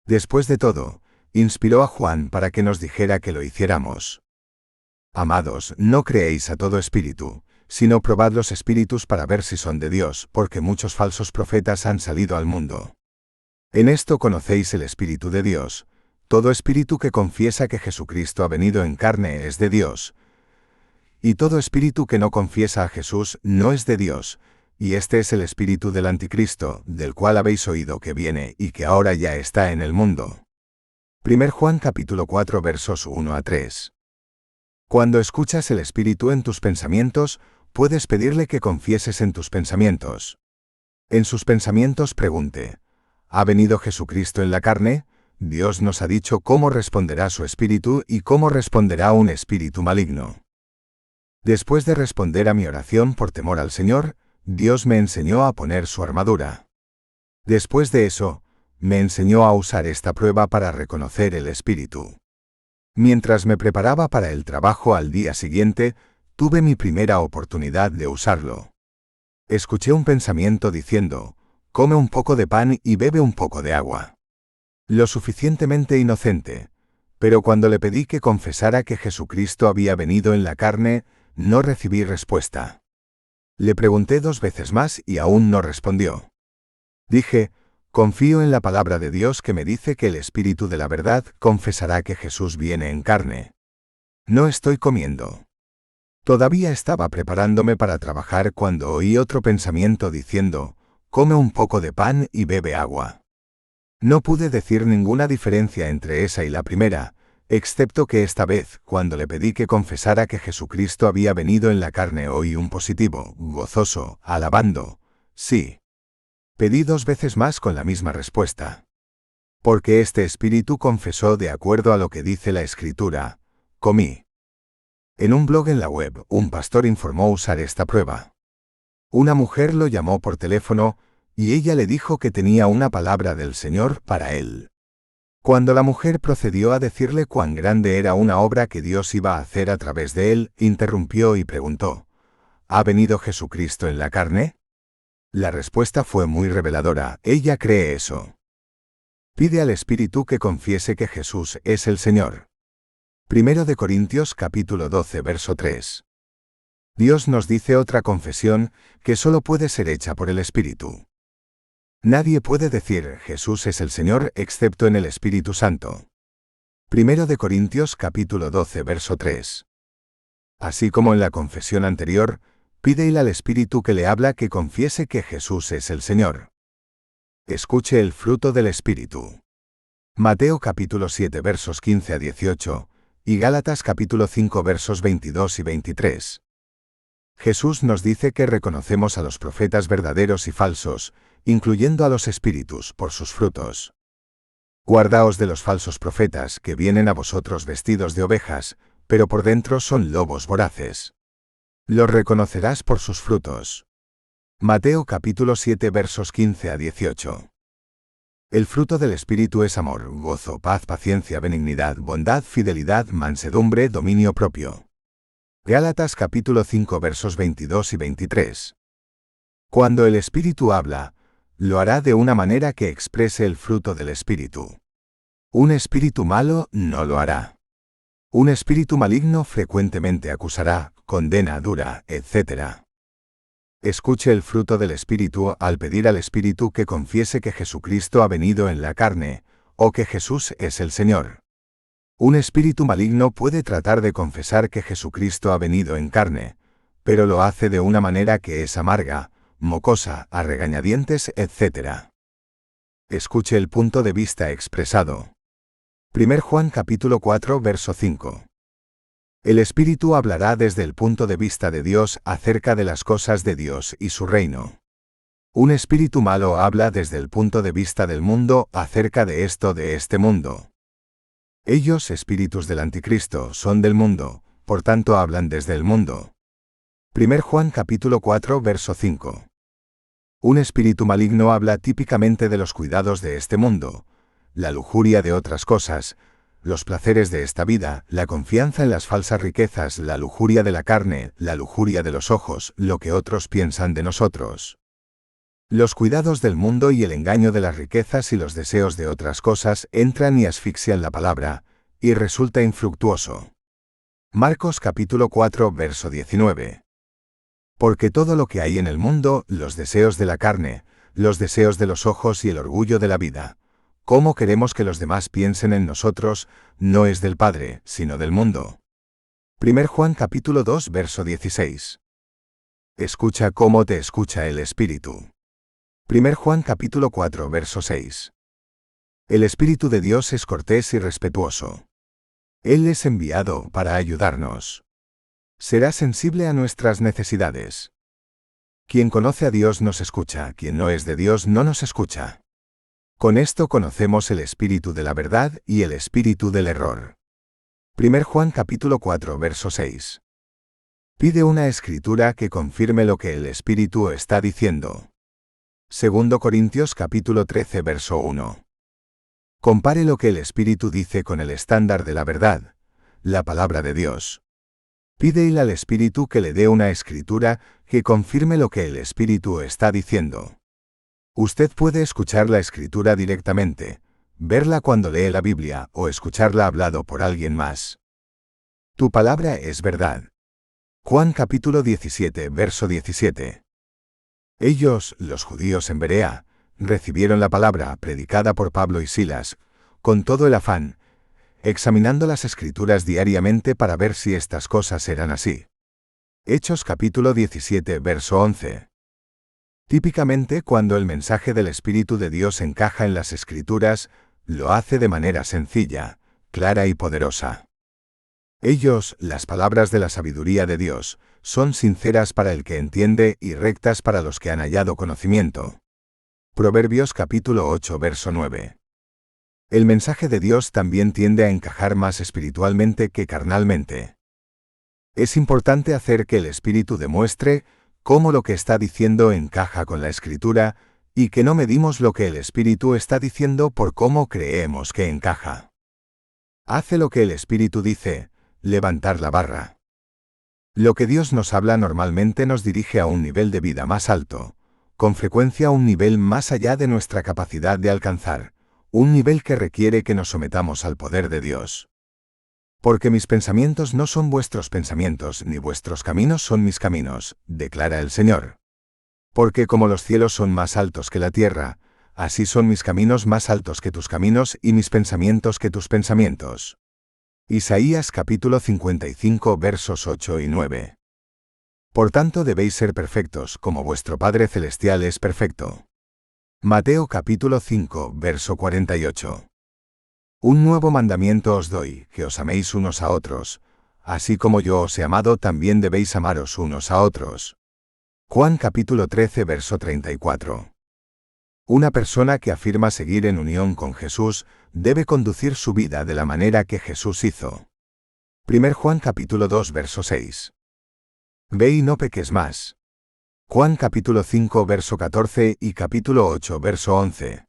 Speaker 1: Después de todo, inspiró a Juan para que nos dijera que lo hiciéramos. Amados, no creéis a todo espíritu, sino probad los espíritus para ver si son de Dios, porque muchos falsos profetas han salido al mundo. En esto conocéis el Espíritu de Dios. Todo espíritu que confiesa que Jesucristo ha venido en carne es de Dios, Y todo espíritu que no confiesa a Jesús no es de Dios, y este es el espíritu del anticristo, del cual habéis oído que viene y que ahora ya está en el mundo. 1 Juan capítulo 4 versos 1 a 3. Cuando escuchas el espíritu en tus pensamientos, puedes pedirle que confieses en tus pensamientos. En sus pensamientos pregunte, ¿ha venido Jesucristo en la carne? Dios nos ha dicho cómo responderá su espíritu y cómo responderá un espíritu maligno. Después de responder a mi oración por temor al Señor, Dios me enseñó a poner su armadura. Después de eso, me enseñó a usar esta prueba para reconocer el espíritu. Mientras me preparaba para el trabajo al día siguiente, tuve mi primera oportunidad de usarlo. Escuché un pensamiento diciendo, come un poco de pan y bebe un poco de agua. Lo suficientemente inocente, pero cuando le pedí que confesara que Jesucristo había venido en la carne, no recibí respuesta. Le pregunté 2 veces más y aún no respondió. Dije, confío en la palabra de Dios que me dice que el Espíritu de la verdad confesará que Jesús viene en carne. No estoy comiendo. Todavía estaba preparándome para trabajar cuando oí otro pensamiento diciendo, come un poco de pan y bebe agua. No pude decir ninguna diferencia entre esa y la primera, excepto que esta vez, cuando le pedí que confesara que Jesucristo había venido en la carne, oí un positivo, gozoso, alabando, sí. Pedí 2 veces más con la misma respuesta. Porque este espíritu confesó de acuerdo a lo que dice la Escritura, comí. En un blog en la web, un pastor informó usar esta prueba. Una mujer lo llamó por teléfono, y ella le dijo que tenía una palabra del Señor para él. Cuando la mujer procedió a decirle cuán grande era una obra que Dios iba a hacer a través de él, interrumpió y preguntó, ¿ha venido Jesucristo en la carne? La respuesta fue muy reveladora, ella cree eso. Pide al Espíritu que confiese que Jesús es el Señor. 1 Corintios capítulo 12 verso 3. Dios nos dice otra confesión que solo puede ser hecha por el Espíritu. Nadie puede decir Jesús es el Señor excepto en el Espíritu Santo. 1 Corintios capítulo 12 verso 3. Así como en la confesión anterior, pídele al Espíritu que le habla que confiese que Jesús es el Señor. Escuche el fruto del Espíritu. Mateo capítulo 7 versos 15 a 18 y Gálatas capítulo 5 versos 22 y 23. Jesús nos dice que reconocemos a los profetas verdaderos y falsos, incluyendo a los espíritus, por sus frutos. Guardaos de los falsos profetas que vienen a vosotros vestidos de ovejas, pero por dentro son lobos voraces. Los reconocerás por sus frutos. Mateo capítulo 7 versos 15 a 18. El fruto del Espíritu es amor, gozo, paz, paciencia, benignidad, bondad, fidelidad, mansedumbre, dominio propio. Gálatas capítulo 5 versos 22 y 23. Cuando el Espíritu habla, lo hará de una manera que exprese el fruto del Espíritu. Un espíritu malo no lo hará. Un espíritu maligno frecuentemente acusará, condena dura, etc. Escuche el fruto del Espíritu al pedir al Espíritu que confiese que Jesucristo ha venido en la carne, o que Jesús es el Señor. Un espíritu maligno puede tratar de confesar que Jesucristo ha venido en carne, pero lo hace de una manera que es amarga, mocosa, a regañadientes, etc. Escuche el punto de vista expresado. 1 Juan capítulo 4 verso 5. El Espíritu hablará desde el punto de vista de Dios acerca de las cosas de Dios y su reino. Un espíritu malo habla desde el punto de vista del mundo acerca de esto de este mundo. Ellos, espíritus del anticristo, son del mundo, por tanto hablan desde el mundo. 1 Juan capítulo 4 verso 5. Un espíritu maligno habla típicamente de los cuidados de este mundo, la lujuria de otras cosas, los placeres de esta vida, la confianza en las falsas riquezas, la lujuria de la carne, la lujuria de los ojos, lo que otros piensan de nosotros. Los cuidados del mundo y el engaño de las riquezas y los deseos de otras cosas entran y asfixian la palabra, y resulta infructuoso. Marcos capítulo 4 verso 19. Porque todo lo que hay en el mundo, los deseos de la carne, los deseos de los ojos y el orgullo de la vida, cómo queremos que los demás piensen en nosotros, no es del Padre, sino del mundo. 1 Juan capítulo 2 verso 16. Escucha cómo te escucha el Espíritu. 1 Juan capítulo 4 verso 6. El Espíritu de Dios es cortés y respetuoso. Él es enviado para ayudarnos. Será sensible a nuestras necesidades. Quien conoce a Dios nos escucha, quien no es de Dios no nos escucha. Con esto conocemos el espíritu de la verdad y el espíritu del error. 1 Juan capítulo 4 verso 6. Pide una escritura que confirme lo que el Espíritu está diciendo. 2 Corintios capítulo 13 verso 1. Compare lo que el Espíritu dice con el estándar de la verdad, la palabra de Dios. Pídele al Espíritu que le dé una escritura que confirme lo que el Espíritu está diciendo. Usted puede escuchar la escritura directamente, verla cuando lee la Biblia o escucharla hablado por alguien más. Tu palabra es verdad. Juan capítulo 17 verso 17. Ellos, los judíos en Berea, recibieron la palabra predicada por Pablo y Silas, con todo el afán, examinando las Escrituras diariamente para ver si estas cosas eran así. Hechos capítulo 17 verso 11. Típicamente cuando el mensaje del Espíritu de Dios encaja en las Escrituras, lo hace de manera sencilla, clara y poderosa. Ellos, las palabras de la sabiduría de Dios, son sinceras para el que entiende y rectas para los que han hallado conocimiento. Proverbios capítulo 8 verso 9. El mensaje de Dios también tiende a encajar más espiritualmente que carnalmente. Es importante hacer que el Espíritu demuestre cómo lo que está diciendo encaja con la Escritura, y que no medimos lo que el Espíritu está diciendo por cómo creemos que encaja. Hace lo que el Espíritu dice, levantar la barra. Lo que Dios nos habla normalmente nos dirige a un nivel de vida más alto, con frecuencia a un nivel más allá de nuestra capacidad de alcanzar, un nivel que requiere que nos sometamos al poder de Dios. Porque mis pensamientos no son vuestros pensamientos, ni vuestros caminos son mis caminos, declara el Señor. Porque como los cielos son más altos que la tierra, así son mis caminos más altos que tus caminos y mis pensamientos que tus pensamientos. Isaías capítulo 55 versos 8 y 9. Por tanto debéis ser perfectos, como vuestro Padre Celestial es perfecto. Mateo capítulo 5 verso 48. Un nuevo mandamiento os doy, que os améis unos a otros, así como yo os he amado también debéis amaros unos a otros. Juan capítulo 13 verso 34. Una persona que afirma seguir en unión con Jesús debe conducir su vida de la manera que Jesús hizo. 1 Juan capítulo 2 verso 6. Ve y no peques más. Juan capítulo 5 verso 14 y capítulo 8 verso 11.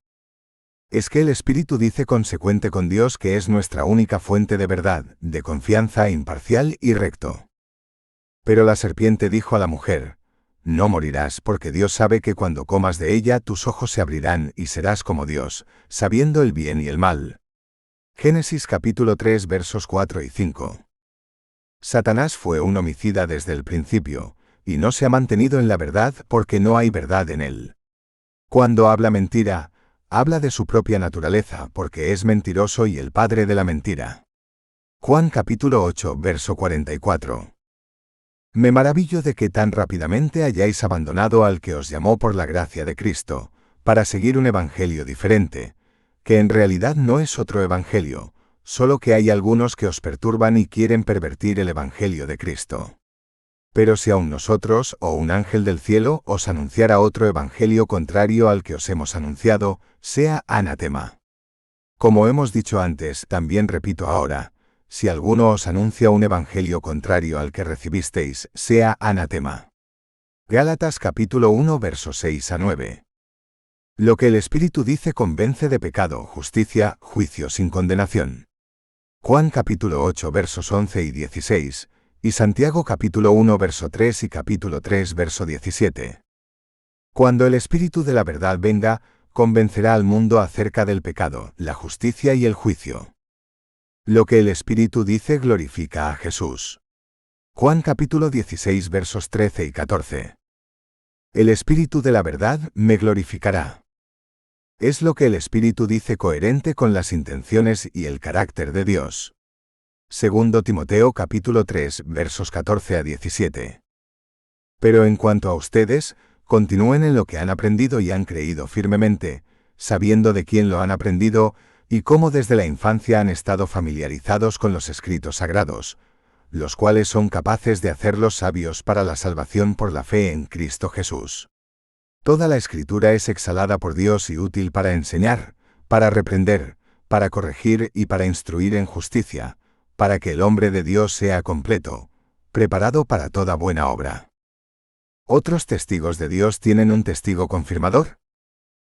Speaker 1: Es que el Espíritu dice consecuente con Dios que es nuestra única fuente de verdad, de confianza imparcial y recto. Pero la serpiente dijo a la mujer, no morirás porque Dios sabe que cuando comas de ella tus ojos se abrirán y serás como Dios, sabiendo el bien y el mal. Génesis capítulo 3 versos 4 y 5. Satanás fue un homicida desde el principio, y no se ha mantenido en la verdad porque no hay verdad en él. Cuando habla mentira, habla de su propia naturaleza porque es mentiroso y el padre de la mentira. Juan capítulo 8 verso 44. Me maravillo de que tan rápidamente hayáis abandonado al que os llamó por la gracia de Cristo, para seguir un evangelio diferente, que en realidad no es otro evangelio, solo que hay algunos que os perturban y quieren pervertir el evangelio de Cristo. Pero si aun nosotros, o un ángel del cielo, os anunciara otro evangelio contrario al que os hemos anunciado, sea anatema. Como hemos dicho antes, también repito ahora, si alguno os anuncia un evangelio contrario al que recibisteis, sea anatema. Gálatas capítulo 1 versos 6 a 9. Lo que el Espíritu dice convence de pecado, justicia, juicio sin condenación. Juan capítulo 8 versos 11 y 16, y Santiago capítulo 1 verso 3 y capítulo 3 verso 17. Cuando el Espíritu de la verdad venga, convencerá al mundo acerca del pecado, la justicia y el juicio. Lo que el Espíritu dice glorifica a Jesús. Juan capítulo 16 versos 13 y 14. El Espíritu de la verdad me glorificará. Es lo que el Espíritu dice coherente con las intenciones y el carácter de Dios. 2 Timoteo capítulo 3, versos 14 a 17. Pero en cuanto a ustedes, continúen en lo que han aprendido y han creído firmemente, sabiendo de quién lo han aprendido y cómo desde la infancia han estado familiarizados con los escritos sagrados, los cuales son capaces de hacerlos sabios para la salvación por la fe en Cristo Jesús. Toda la Escritura es exhalada por Dios y útil para enseñar, para reprender, para corregir y para instruir en justicia, para que el hombre de Dios sea completo, preparado para toda buena obra. ¿Otros testigos de Dios tienen un testigo confirmador?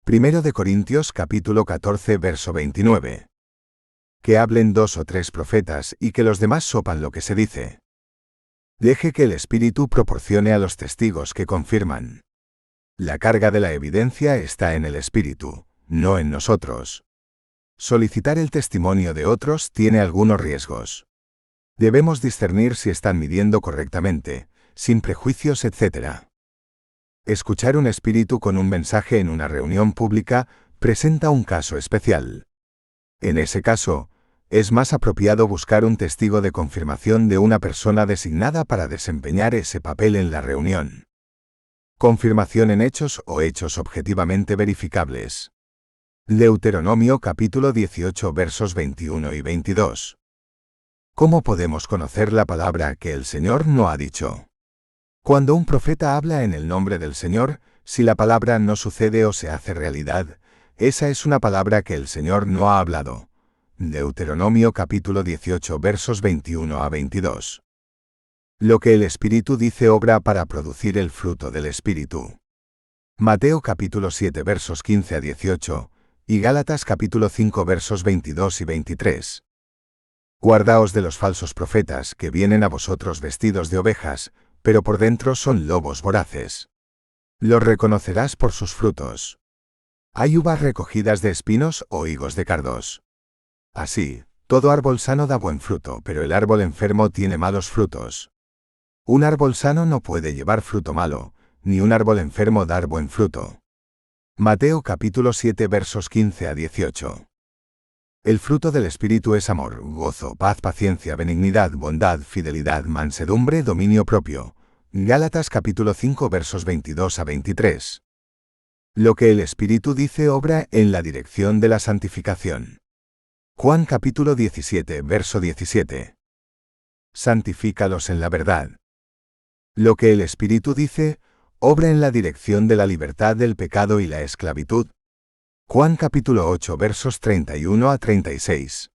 Speaker 1: 1 Corintios capítulo 14 verso 29. Que hablen 2 o 3 profetas y que los demás sopan lo que se dice. Deje que el Espíritu proporcione a los testigos que confirman. La carga de la evidencia está en el Espíritu, no en nosotros. Solicitar el testimonio de otros tiene algunos riesgos. Debemos discernir si están midiendo correctamente, sin prejuicios, etc. Escuchar un espíritu con un mensaje en una reunión pública presenta un caso especial. En ese caso, es más apropiado buscar un testigo de confirmación de una persona designada para desempeñar ese papel en la reunión. Confirmación en hechos o hechos objetivamente verificables. Deuteronomio capítulo 18 versos 21 y 22. ¿Cómo podemos conocer la palabra que el Señor no ha dicho? Cuando un profeta habla en el nombre del Señor, si la palabra no sucede o se hace realidad, esa es una palabra que el Señor no ha hablado. Deuteronomio capítulo 18 versos 21 a 22. Lo que el Espíritu dice obra para producir el fruto del Espíritu. Mateo capítulo 7 versos 15 a 18, y Gálatas capítulo 5 versos 22 y 23. Guardaos de los falsos profetas que vienen a vosotros vestidos de ovejas, pero por dentro son lobos voraces. Los reconocerás por sus frutos. ¿Hay uvas recogidas de espinos o higos de cardos? Así, todo árbol sano da buen fruto, pero el árbol enfermo tiene malos frutos. Un árbol sano no puede llevar fruto malo, ni un árbol enfermo dar buen fruto. Mateo capítulo 7 versos 15 a 18. El fruto del Espíritu es amor, gozo, paz, paciencia, benignidad, bondad, fidelidad, mansedumbre, dominio propio. Gálatas capítulo 5 versos 22 a 23. Lo que el Espíritu dice obra en la dirección de la santificación. Juan capítulo 17 verso 17. Santifícalos en la verdad. Lo que el Espíritu dice, obra en la dirección de la libertad del pecado y la esclavitud. Juan capítulo 8 versos 31 a 36.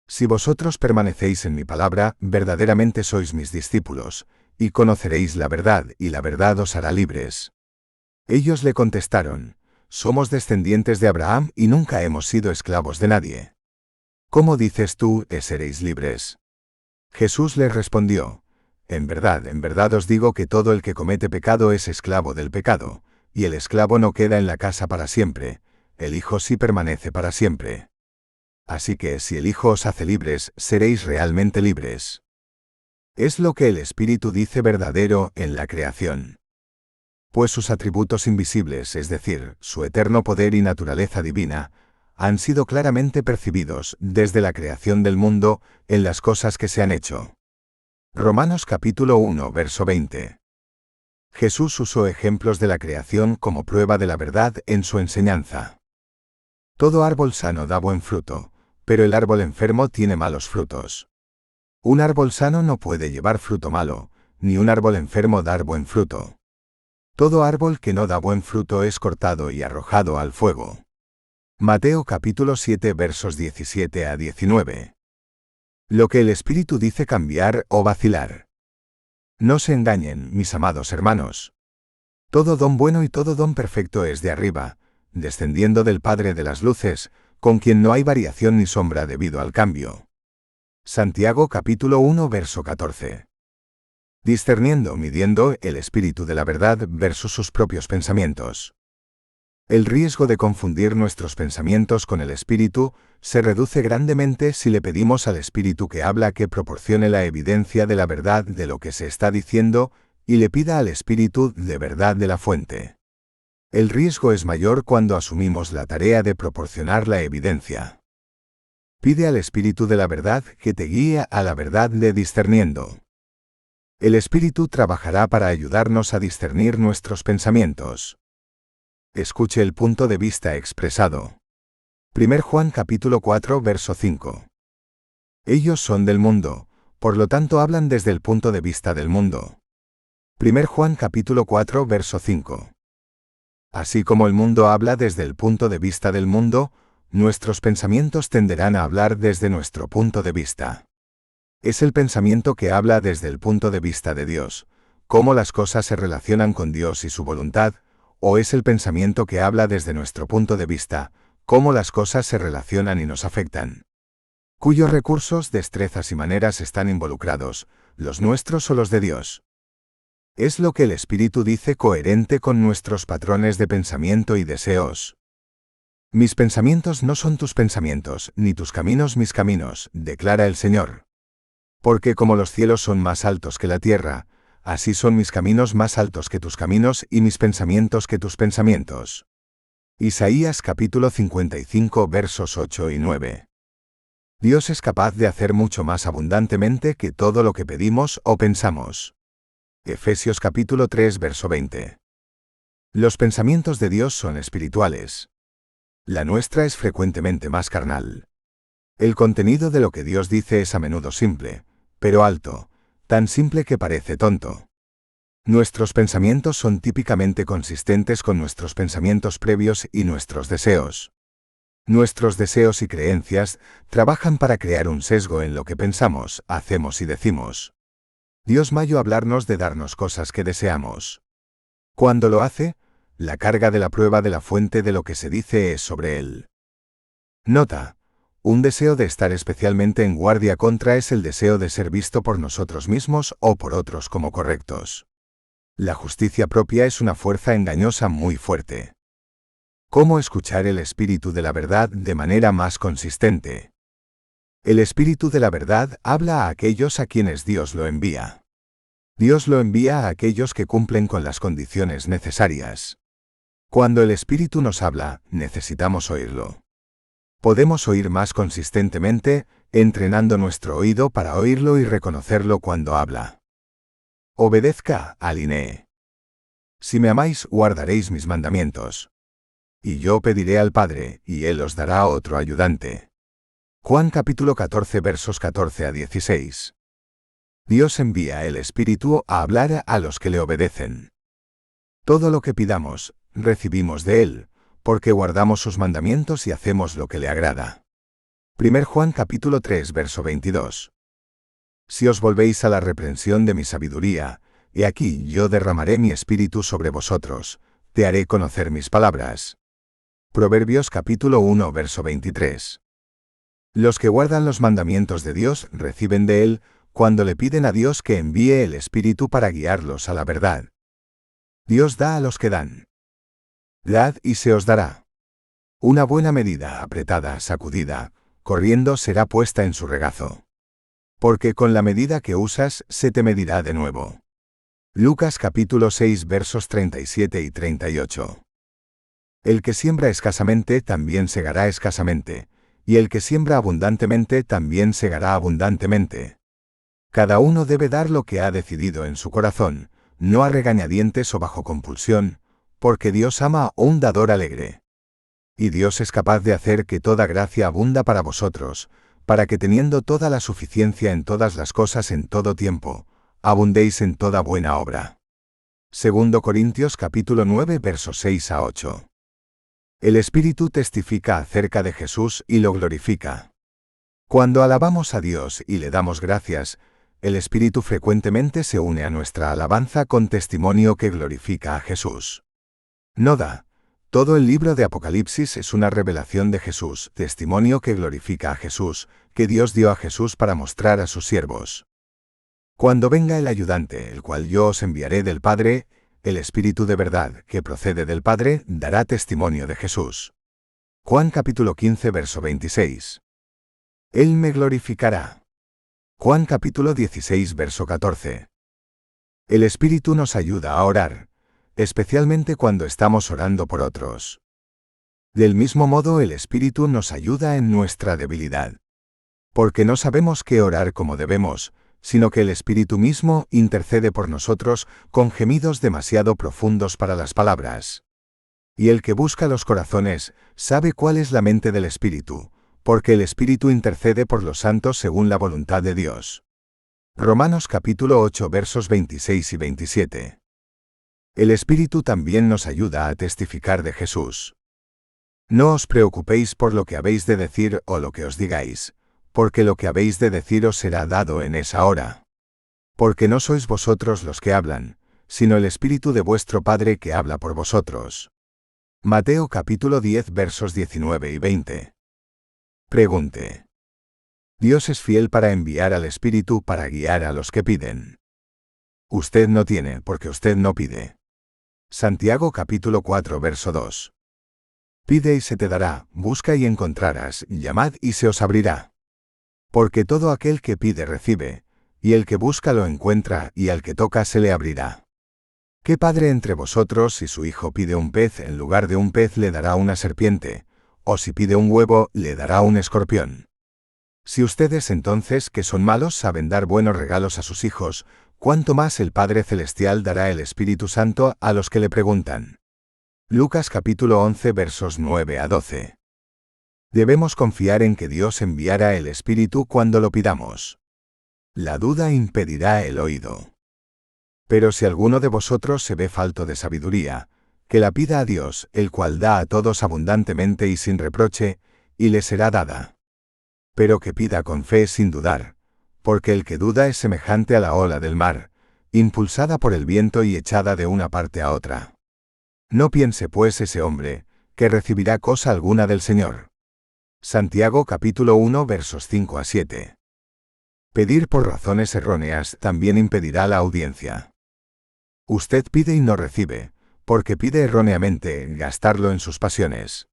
Speaker 1: Si vosotros permanecéis en mi palabra, verdaderamente sois mis discípulos, y conoceréis la verdad, y la verdad os hará libres. Ellos le contestaron, somos descendientes de Abraham y nunca hemos sido esclavos de nadie. ¿Cómo dices tú, seréis libres? Jesús les respondió, en verdad os digo que todo el que comete pecado es esclavo del pecado, y el esclavo no queda en la casa para siempre, el Hijo sí permanece para siempre. Así que si el Hijo os hace libres, seréis realmente libres. Es lo que el Espíritu dice verdadero en la creación. Pues sus atributos invisibles, es decir, su eterno poder y naturaleza divina, han sido claramente percibidos desde la creación del mundo en las cosas que se han hecho. Romanos capítulo 1 verso 20. Jesús usó ejemplos de la creación como prueba de la verdad en su enseñanza. Todo árbol sano da buen fruto, pero el árbol enfermo tiene malos frutos. Un árbol sano no puede llevar fruto malo, ni un árbol enfermo dar buen fruto. Todo árbol que no da buen fruto es cortado y arrojado al fuego. Mateo capítulo 7 versos 17 a 19. Lo que el Espíritu dice cambiar o vacilar. No se engañen, mis amados hermanos. Todo don bueno y todo don perfecto es de arriba, descendiendo del Padre de las luces, con quien no hay variación ni sombra debido al cambio. Santiago capítulo 1 verso 14. Discerniendo, midiendo el espíritu de la verdad versus sus propios pensamientos. El riesgo de confundir nuestros pensamientos con el Espíritu se reduce grandemente si le pedimos al Espíritu que habla que proporcione la evidencia de la verdad de lo que se está diciendo y le pida al Espíritu de verdad de la fuente. El riesgo es mayor cuando asumimos la tarea de proporcionar la evidencia. Pide al Espíritu de la verdad que te guíe a la verdad de discerniendo. El Espíritu trabajará para ayudarnos a discernir nuestros pensamientos. Escuche el punto de vista expresado. 1 Juan capítulo 4 verso 5. Ellos son del mundo, por lo tanto hablan desde el punto de vista del mundo. 1 Juan capítulo 4 verso 5. Así como el mundo habla desde el punto de vista del mundo, nuestros pensamientos tenderán a hablar desde nuestro punto de vista. Es el pensamiento que habla desde el punto de vista de Dios, cómo las cosas se relacionan con Dios y su voluntad, o es el pensamiento que habla desde nuestro punto de vista, cómo las cosas se relacionan y nos afectan. Cuyos recursos, destrezas y maneras están involucrados, los nuestros o los de Dios. Es lo que el Espíritu dice coherente con nuestros patrones de pensamiento y deseos. Mis pensamientos no son tus pensamientos, ni tus caminos mis caminos, declara el Señor. Porque como los cielos son más altos que la tierra, así son mis caminos más altos que tus caminos y mis pensamientos que tus pensamientos. Isaías capítulo 55 versos 8 y 9. Dios es capaz de hacer mucho más abundantemente que todo lo que pedimos o pensamos. Efesios capítulo 3 verso 20. Los pensamientos de Dios son espirituales. La nuestra es frecuentemente más carnal. El contenido de lo que Dios dice es a menudo simple, pero alto, tan simple que parece tonto. Nuestros pensamientos son típicamente consistentes con nuestros pensamientos previos y nuestros deseos. Nuestros deseos y creencias trabajan para crear un sesgo en lo que pensamos, hacemos y decimos. Dios mayo hablarnos de darnos cosas que deseamos. Cuando lo hace, la carga de la prueba de la fuente de lo que se dice es sobre él. Nota: un deseo de estar especialmente en guardia contra es el deseo de ser visto por nosotros mismos o por otros como correctos. La justicia propia es una fuerza engañosa muy fuerte. ¿Cómo escuchar el Espíritu de la verdad de manera más consistente? El Espíritu de la verdad habla a aquellos a quienes Dios lo envía. Dios lo envía a aquellos que cumplen con las condiciones necesarias. Cuando el Espíritu nos habla, necesitamos oírlo. Podemos oír más consistentemente, entrenando nuestro oído para oírlo y reconocerlo cuando habla. Obedezca, alinee. Si me amáis, guardaréis mis mandamientos. Y yo pediré al Padre, y Él os dará otro ayudante. Juan capítulo 14 versos 14 a 16. Dios envía el Espíritu a hablar a los que le obedecen. Todo lo que pidamos, recibimos de Él, porque guardamos sus mandamientos y hacemos lo que le agrada. 1 Juan capítulo 3 verso 22. Si os volvéis a la reprensión de mi sabiduría, he aquí yo derramaré mi espíritu sobre vosotros, te haré conocer mis palabras. Proverbios capítulo 1 verso 23. Los que guardan los mandamientos de Dios reciben de Él, cuando le piden a Dios que envíe el Espíritu para guiarlos a la verdad. Dios da a los que dan. Dad y se os dará. Una buena medida, apretada, sacudida, corriendo será puesta en su regazo. Porque con la medida que usas, se te medirá de nuevo. Lucas capítulo 6 versos 37 y 38. El que siembra escasamente también segará escasamente, y el que siembra abundantemente también segará abundantemente. Cada uno debe dar lo que ha decidido en su corazón, no a regañadientes o bajo compulsión, porque Dios ama a un dador alegre. Y Dios es capaz de hacer que toda gracia abunda para vosotros, para que teniendo toda la suficiencia en todas las cosas en todo tiempo, abundéis en toda buena obra. 2 Corintios capítulo 9 versos 6 a 8. El Espíritu testifica acerca de Jesús y lo glorifica. Cuando alabamos a Dios y le damos gracias, el Espíritu frecuentemente se une a nuestra alabanza con testimonio que glorifica a Jesús. Noda: todo el libro de Apocalipsis es una revelación de Jesús, testimonio que glorifica a Jesús, que Dios dio a Jesús para mostrar a sus siervos. Cuando venga el ayudante, el cual yo os enviaré del Padre, el Espíritu de verdad, que procede del Padre, dará testimonio de Jesús. Juan capítulo 15 verso 26. Él me glorificará. Juan capítulo 16 verso 14. El Espíritu nos ayuda a orar, especialmente cuando estamos orando por otros. Del mismo modo, el Espíritu nos ayuda en nuestra debilidad. Porque no sabemos qué orar como debemos, sino que el Espíritu mismo intercede por nosotros con gemidos demasiado profundos para las palabras. Y el que busca los corazones sabe cuál es la mente del Espíritu, porque el Espíritu intercede por los santos según la voluntad de Dios. Romanos capítulo 8 versos 26 y 27. El Espíritu también nos ayuda a testificar de Jesús. No os preocupéis por lo que habéis de decir o lo que os digáis, porque lo que habéis de decir os será dado en esa hora. Porque no sois vosotros los que hablan, sino el Espíritu de vuestro Padre que habla por vosotros. Mateo capítulo 10 versos 19 y 20. Pregunte. Dios es fiel para enviar al Espíritu para guiar a los que piden. Usted no tiene porque usted no pide. Santiago capítulo 4 verso 2. Pide y se te dará, busca y encontrarás, llamad y se os abrirá. Porque todo aquel que pide recibe, y el que busca lo encuentra, y al que toca se le abrirá. ¿Qué padre entre vosotros si su hijo pide un pez en lugar de un pez le dará una serpiente, o si pide un huevo le dará un escorpión? Si ustedes entonces, que son malos, saben dar buenos regalos a sus hijos, ¿cuánto más el Padre Celestial dará el Espíritu Santo a los que le preguntan? Lucas capítulo 11 versos 9 a 12. Debemos confiar en que Dios enviará el Espíritu cuando lo pidamos. La duda impedirá el oído. Pero si alguno de vosotros se ve falto de sabiduría, que la pida a Dios, el cual da a todos abundantemente y sin reproche, y le será dada. Pero que pida con fe sin dudar, porque el que duda es semejante a la ola del mar, impulsada por el viento y echada de una parte a otra. No piense pues ese hombre, que recibirá cosa alguna del Señor. Santiago capítulo 1 versos 5 a 7. Pedir por razones erróneas también impedirá la audiencia. Usted pide y no recibe, porque pide erróneamente gastarlo en sus pasiones.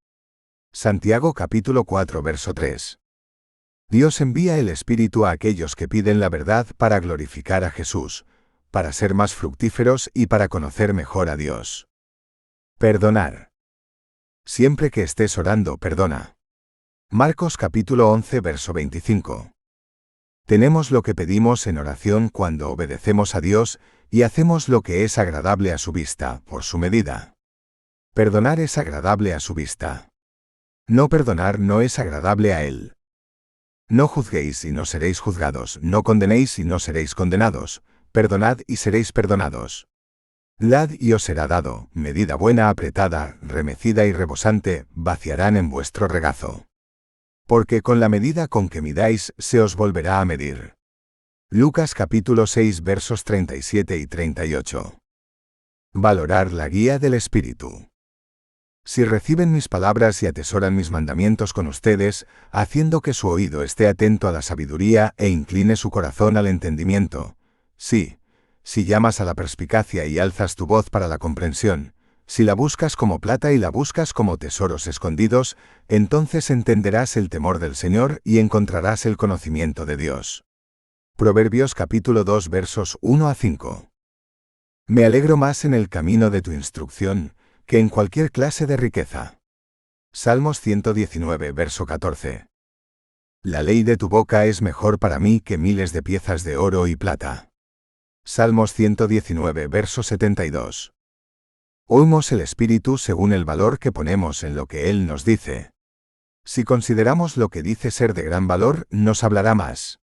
Speaker 1: Santiago capítulo 4 verso 3. Dios envía el Espíritu a aquellos que piden la verdad para glorificar a Jesús, para ser más fructíferos y para conocer mejor a Dios. Perdonar. Siempre que estés orando, perdona. Marcos capítulo 11 verso 25. Tenemos lo que pedimos en oración cuando obedecemos a Dios y hacemos lo que es agradable a su vista, por su medida. Perdonar es agradable a su vista. No perdonar no es agradable a Él. No juzguéis y no seréis juzgados, no condenéis y no seréis condenados, perdonad y seréis perdonados. Dad y os será dado, medida buena apretada, remecida y rebosante, vaciarán en vuestro regazo. Porque con la medida con que midáis, se os volverá a medir. Lucas capítulo 6 versos 37 y 38. Valorar la guía del Espíritu. Si reciben mis palabras y atesoran mis mandamientos con ustedes, haciendo que su oído esté atento a la sabiduría e incline su corazón al entendimiento. Sí, si llamas a la perspicacia y alzas tu voz para la comprensión, si la buscas como plata y la buscas como tesoros escondidos, entonces entenderás el temor del Señor y encontrarás el conocimiento de Dios. Proverbios capítulo 2 versos 1 a 5. Me alegro más en el camino de tu instrucción, que en cualquier clase de riqueza. Salmos 119 verso 14. La ley de tu boca es mejor para mí que miles de piezas de oro y plata. Salmos 119 verso 72. Oímos el Espíritu según el valor que ponemos en lo que Él nos dice. Si consideramos lo que dice ser de gran valor, nos hablará más.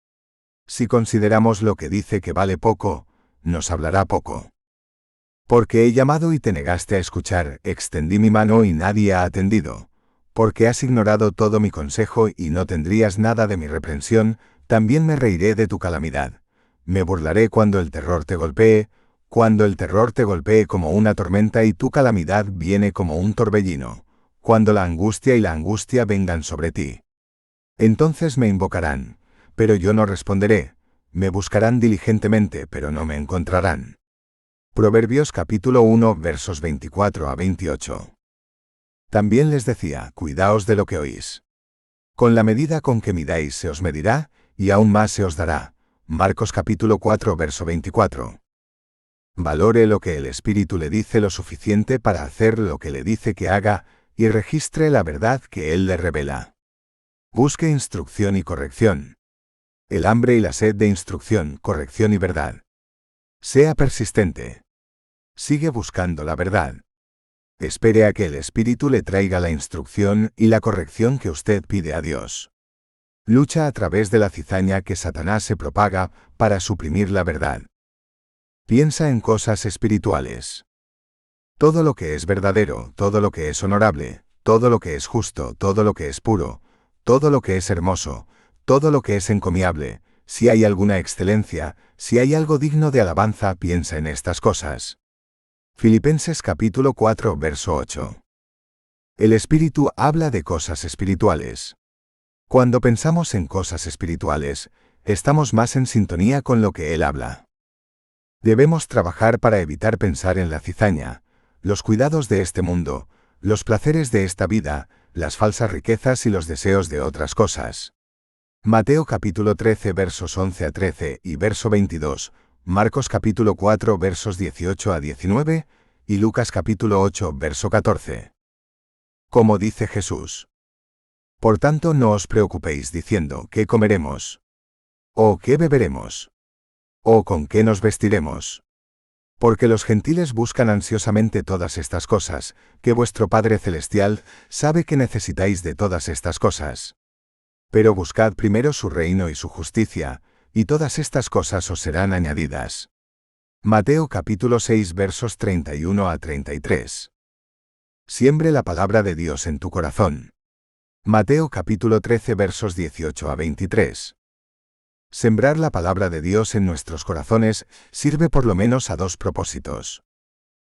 Speaker 1: Si consideramos lo que dice que vale poco, nos hablará poco. Porque he llamado y te negaste a escuchar, extendí mi mano y nadie ha atendido. Porque has ignorado todo mi consejo y no tendrías nada de mi reprensión, también me reiré de tu calamidad. Me burlaré cuando el terror te golpee como una tormenta y tu calamidad viene como un torbellino, cuando la angustia y la angustia vengan sobre ti. Entonces me invocarán, pero yo no responderé, me buscarán diligentemente, pero no me encontrarán. Proverbios capítulo 1 versos 24 a 28. También les decía, cuidaos de lo que oís. Con la medida con que midáis se os medirá, y aún más se os dará. Marcos capítulo 4 verso 24. Valore lo que el Espíritu le dice lo suficiente para hacer lo que le dice que haga, y registre la verdad que Él le revela. Busque instrucción y corrección. el hambre y la sed de instrucción, corrección y verdad. Sea persistente. Sigue buscando la verdad. Espere a que el Espíritu le traiga la instrucción y la corrección que usted pide a Dios. Lucha a través de la cizaña que Satanás se propaga para suprimir la verdad. Piensa en cosas espirituales. Todo lo que es verdadero, todo lo que es honorable, todo lo que es justo, todo lo que es puro, todo lo que es hermoso, todo lo que es encomiable, si hay alguna excelencia, si hay algo digno de alabanza, piensa en estas cosas. Filipenses capítulo 4, verso 8. El Espíritu habla de cosas espirituales. Cuando pensamos en cosas espirituales, estamos más en sintonía con lo que Él habla. Debemos trabajar para evitar pensar en la cizaña, los cuidados de este mundo, los placeres de esta vida, las falsas riquezas y los deseos de otras cosas. Mateo capítulo 13 versos 11 a 13 y verso 22, Marcos capítulo 4 versos 18 a 19 y Lucas capítulo 8 verso 14. Como dice Jesús: por tanto no os preocupéis diciendo ¿qué comeremos? ¿O qué beberemos? ¿O con qué nos vestiremos? Porque los gentiles buscan ansiosamente todas estas cosas, que vuestro Padre Celestial sabe que necesitáis de todas estas cosas. Pero buscad primero su reino y su justicia, y todas estas cosas os serán añadidas. Mateo capítulo 6 versos 31 a 33. Siembre la palabra de Dios en tu corazón. Mateo capítulo 13 versos 18 a 23. Sembrar la palabra de Dios en nuestros corazones sirve por lo menos a dos propósitos.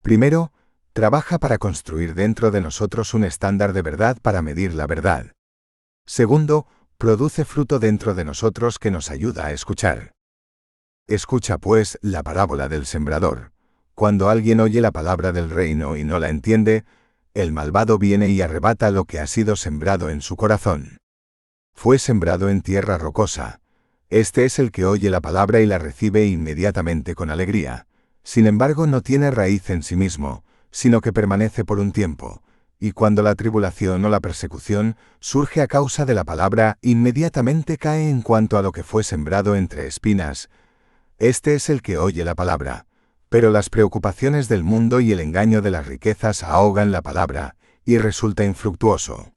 Speaker 1: Primero, trabaja para construir dentro de nosotros un estándar de verdad para medir la verdad. Segundo, produce fruto dentro de nosotros que nos ayuda a escuchar. Escucha pues la parábola del sembrador. Cuando alguien oye la palabra del reino y no la entiende, el malvado viene y arrebata lo que ha sido sembrado en su corazón. Fue sembrado en tierra rocosa. Este es el que oye la palabra y la recibe inmediatamente con alegría. Sin embargo, no tiene raíz en sí mismo, sino que permanece por un tiempo. Y cuando la tribulación o la persecución surge a causa de la palabra, inmediatamente cae en cuanto a lo que fue sembrado entre espinas. Este es el que oye la palabra. Pero las preocupaciones del mundo y el engaño de las riquezas ahogan la palabra, y resulta infructuoso.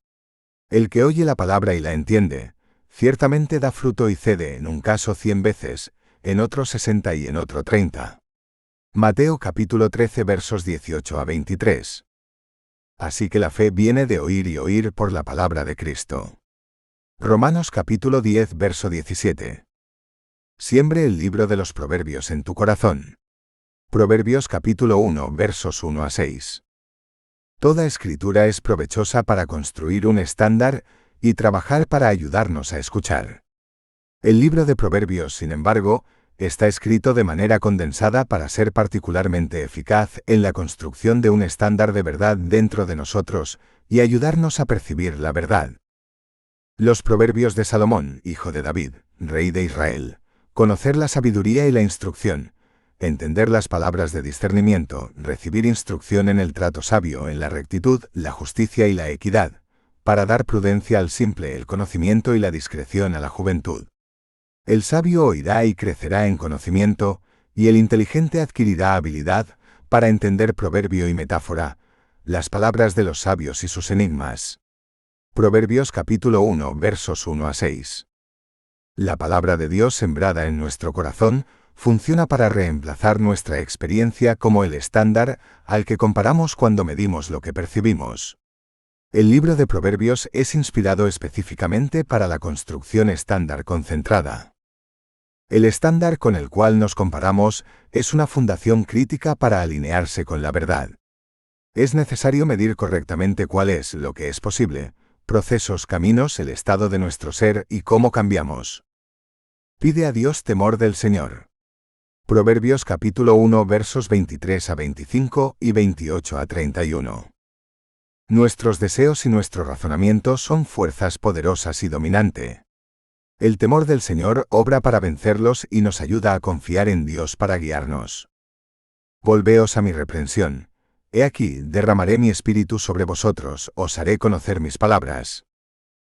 Speaker 1: El que oye la palabra y la entiende, ciertamente da fruto y cede en un caso 100 veces, en otro 60 y en otro 30. Mateo capítulo 13 versos 18 a 23. Así que la fe viene de oír y oír por la palabra de Cristo. Romanos capítulo 10 verso 17. Siembre el libro de los Proverbios en tu corazón. Proverbios capítulo 1 versos 1 a 6. Toda escritura es provechosa para construir un estándar y trabajar para ayudarnos a escuchar. El libro de Proverbios, sin embargo, está escrito de manera condensada para ser particularmente eficaz en la construcción de un estándar de verdad dentro de nosotros y ayudarnos a percibir la verdad. Los Proverbios de Salomón, hijo de David, rey de Israel. Conocer la sabiduría y la instrucción. Entender las palabras de discernimiento, recibir instrucción en el trato sabio, en la rectitud, la justicia y la equidad, para dar prudencia al simple, el conocimiento y la discreción a la juventud. El sabio oirá y crecerá en conocimiento, y el inteligente adquirirá habilidad para entender proverbio y metáfora, las palabras de los sabios y sus enigmas. Proverbios capítulo 1 versos 1 a 6. La palabra de Dios sembrada en nuestro corazón funciona para reemplazar nuestra experiencia como el estándar al que comparamos cuando medimos lo que percibimos. El libro de Proverbios es inspirado específicamente para la construcción estándar concentrada. El estándar con el cual nos comparamos es una fundación crítica para alinearse con la verdad. Es necesario medir correctamente cuál es lo que es posible, procesos, caminos, el estado de nuestro ser y cómo cambiamos. Pide a Dios temor del Señor. Proverbios capítulo 1 versos 23 a 25 y 28 a 31. Nuestros deseos y nuestro razonamiento son fuerzas poderosas y dominante. El temor del Señor obra para vencerlos y nos ayuda a confiar en Dios para guiarnos. Volveos a mi reprensión. He aquí, derramaré mi espíritu sobre vosotros, os haré conocer mis palabras.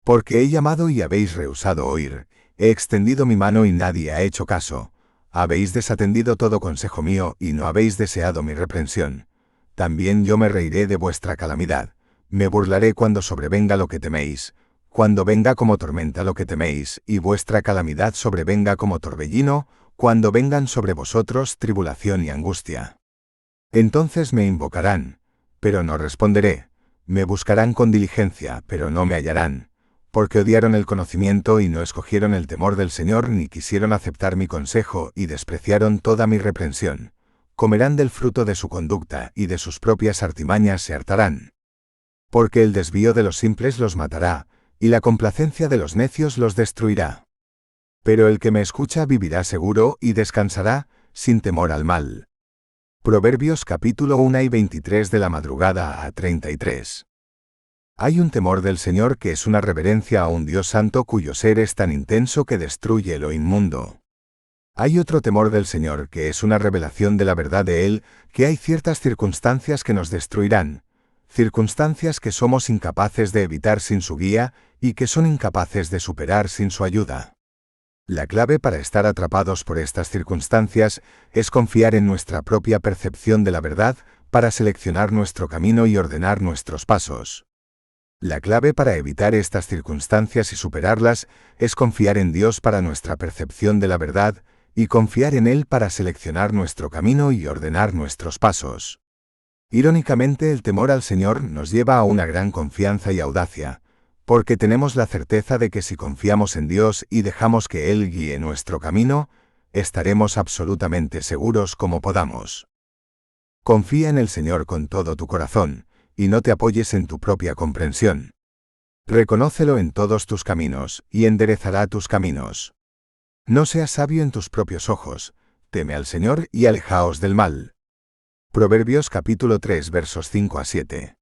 Speaker 1: Porque he llamado y habéis rehusado oír, He extendido mi mano y nadie ha hecho caso. Habéis desatendido todo consejo mío y no habéis deseado mi reprensión. También yo me reiré de vuestra calamidad. Me burlaré cuando sobrevenga lo que teméis. Cuando venga como tormenta lo que teméis, y vuestra calamidad sobrevenga como torbellino, cuando vengan sobre vosotros tribulación y angustia. Entonces me invocarán, pero no responderé. Me buscarán con diligencia, pero no me hallarán. Porque odiaron el conocimiento y no escogieron el temor del Señor ni quisieron aceptar mi consejo y despreciaron toda mi reprensión. Comerán del fruto de su conducta y de sus propias artimañas se hartarán. Porque el desvío de los simples los matará, y la complacencia de los necios los destruirá. Pero el que me escucha vivirá seguro y descansará, sin temor al mal. Proverbios capítulo 1 y 23 de la madrugada a 33. Hay un temor del Señor que es una reverencia a un Dios santo cuyo ser es tan intenso que destruye lo inmundo. Hay otro temor del Señor que es una revelación de la verdad de Él, que hay ciertas circunstancias que nos destruirán, circunstancias que somos incapaces de evitar sin su guía y que son incapaces de superar sin su ayuda. La clave para estar atrapados por estas circunstancias es confiar en nuestra propia percepción de la verdad para seleccionar nuestro camino y ordenar nuestros pasos. La clave para evitar estas circunstancias y superarlas es confiar en Dios para nuestra percepción de la verdad y confiar en Él para seleccionar nuestro camino y ordenar nuestros pasos. Irónicamente, el temor al Señor nos lleva a una gran confianza y audacia, porque tenemos la certeza de que si confiamos en Dios y dejamos que Él guíe nuestro camino, estaremos absolutamente seguros como podamos. Confía en el Señor con todo tu corazón, y no te apoyes en tu propia comprensión. Reconócelo en todos tus caminos, y enderezará tus caminos. No seas sabio en tus propios ojos, teme al Señor y alejaos del mal. Proverbios capítulo 3 versos 5 a 7.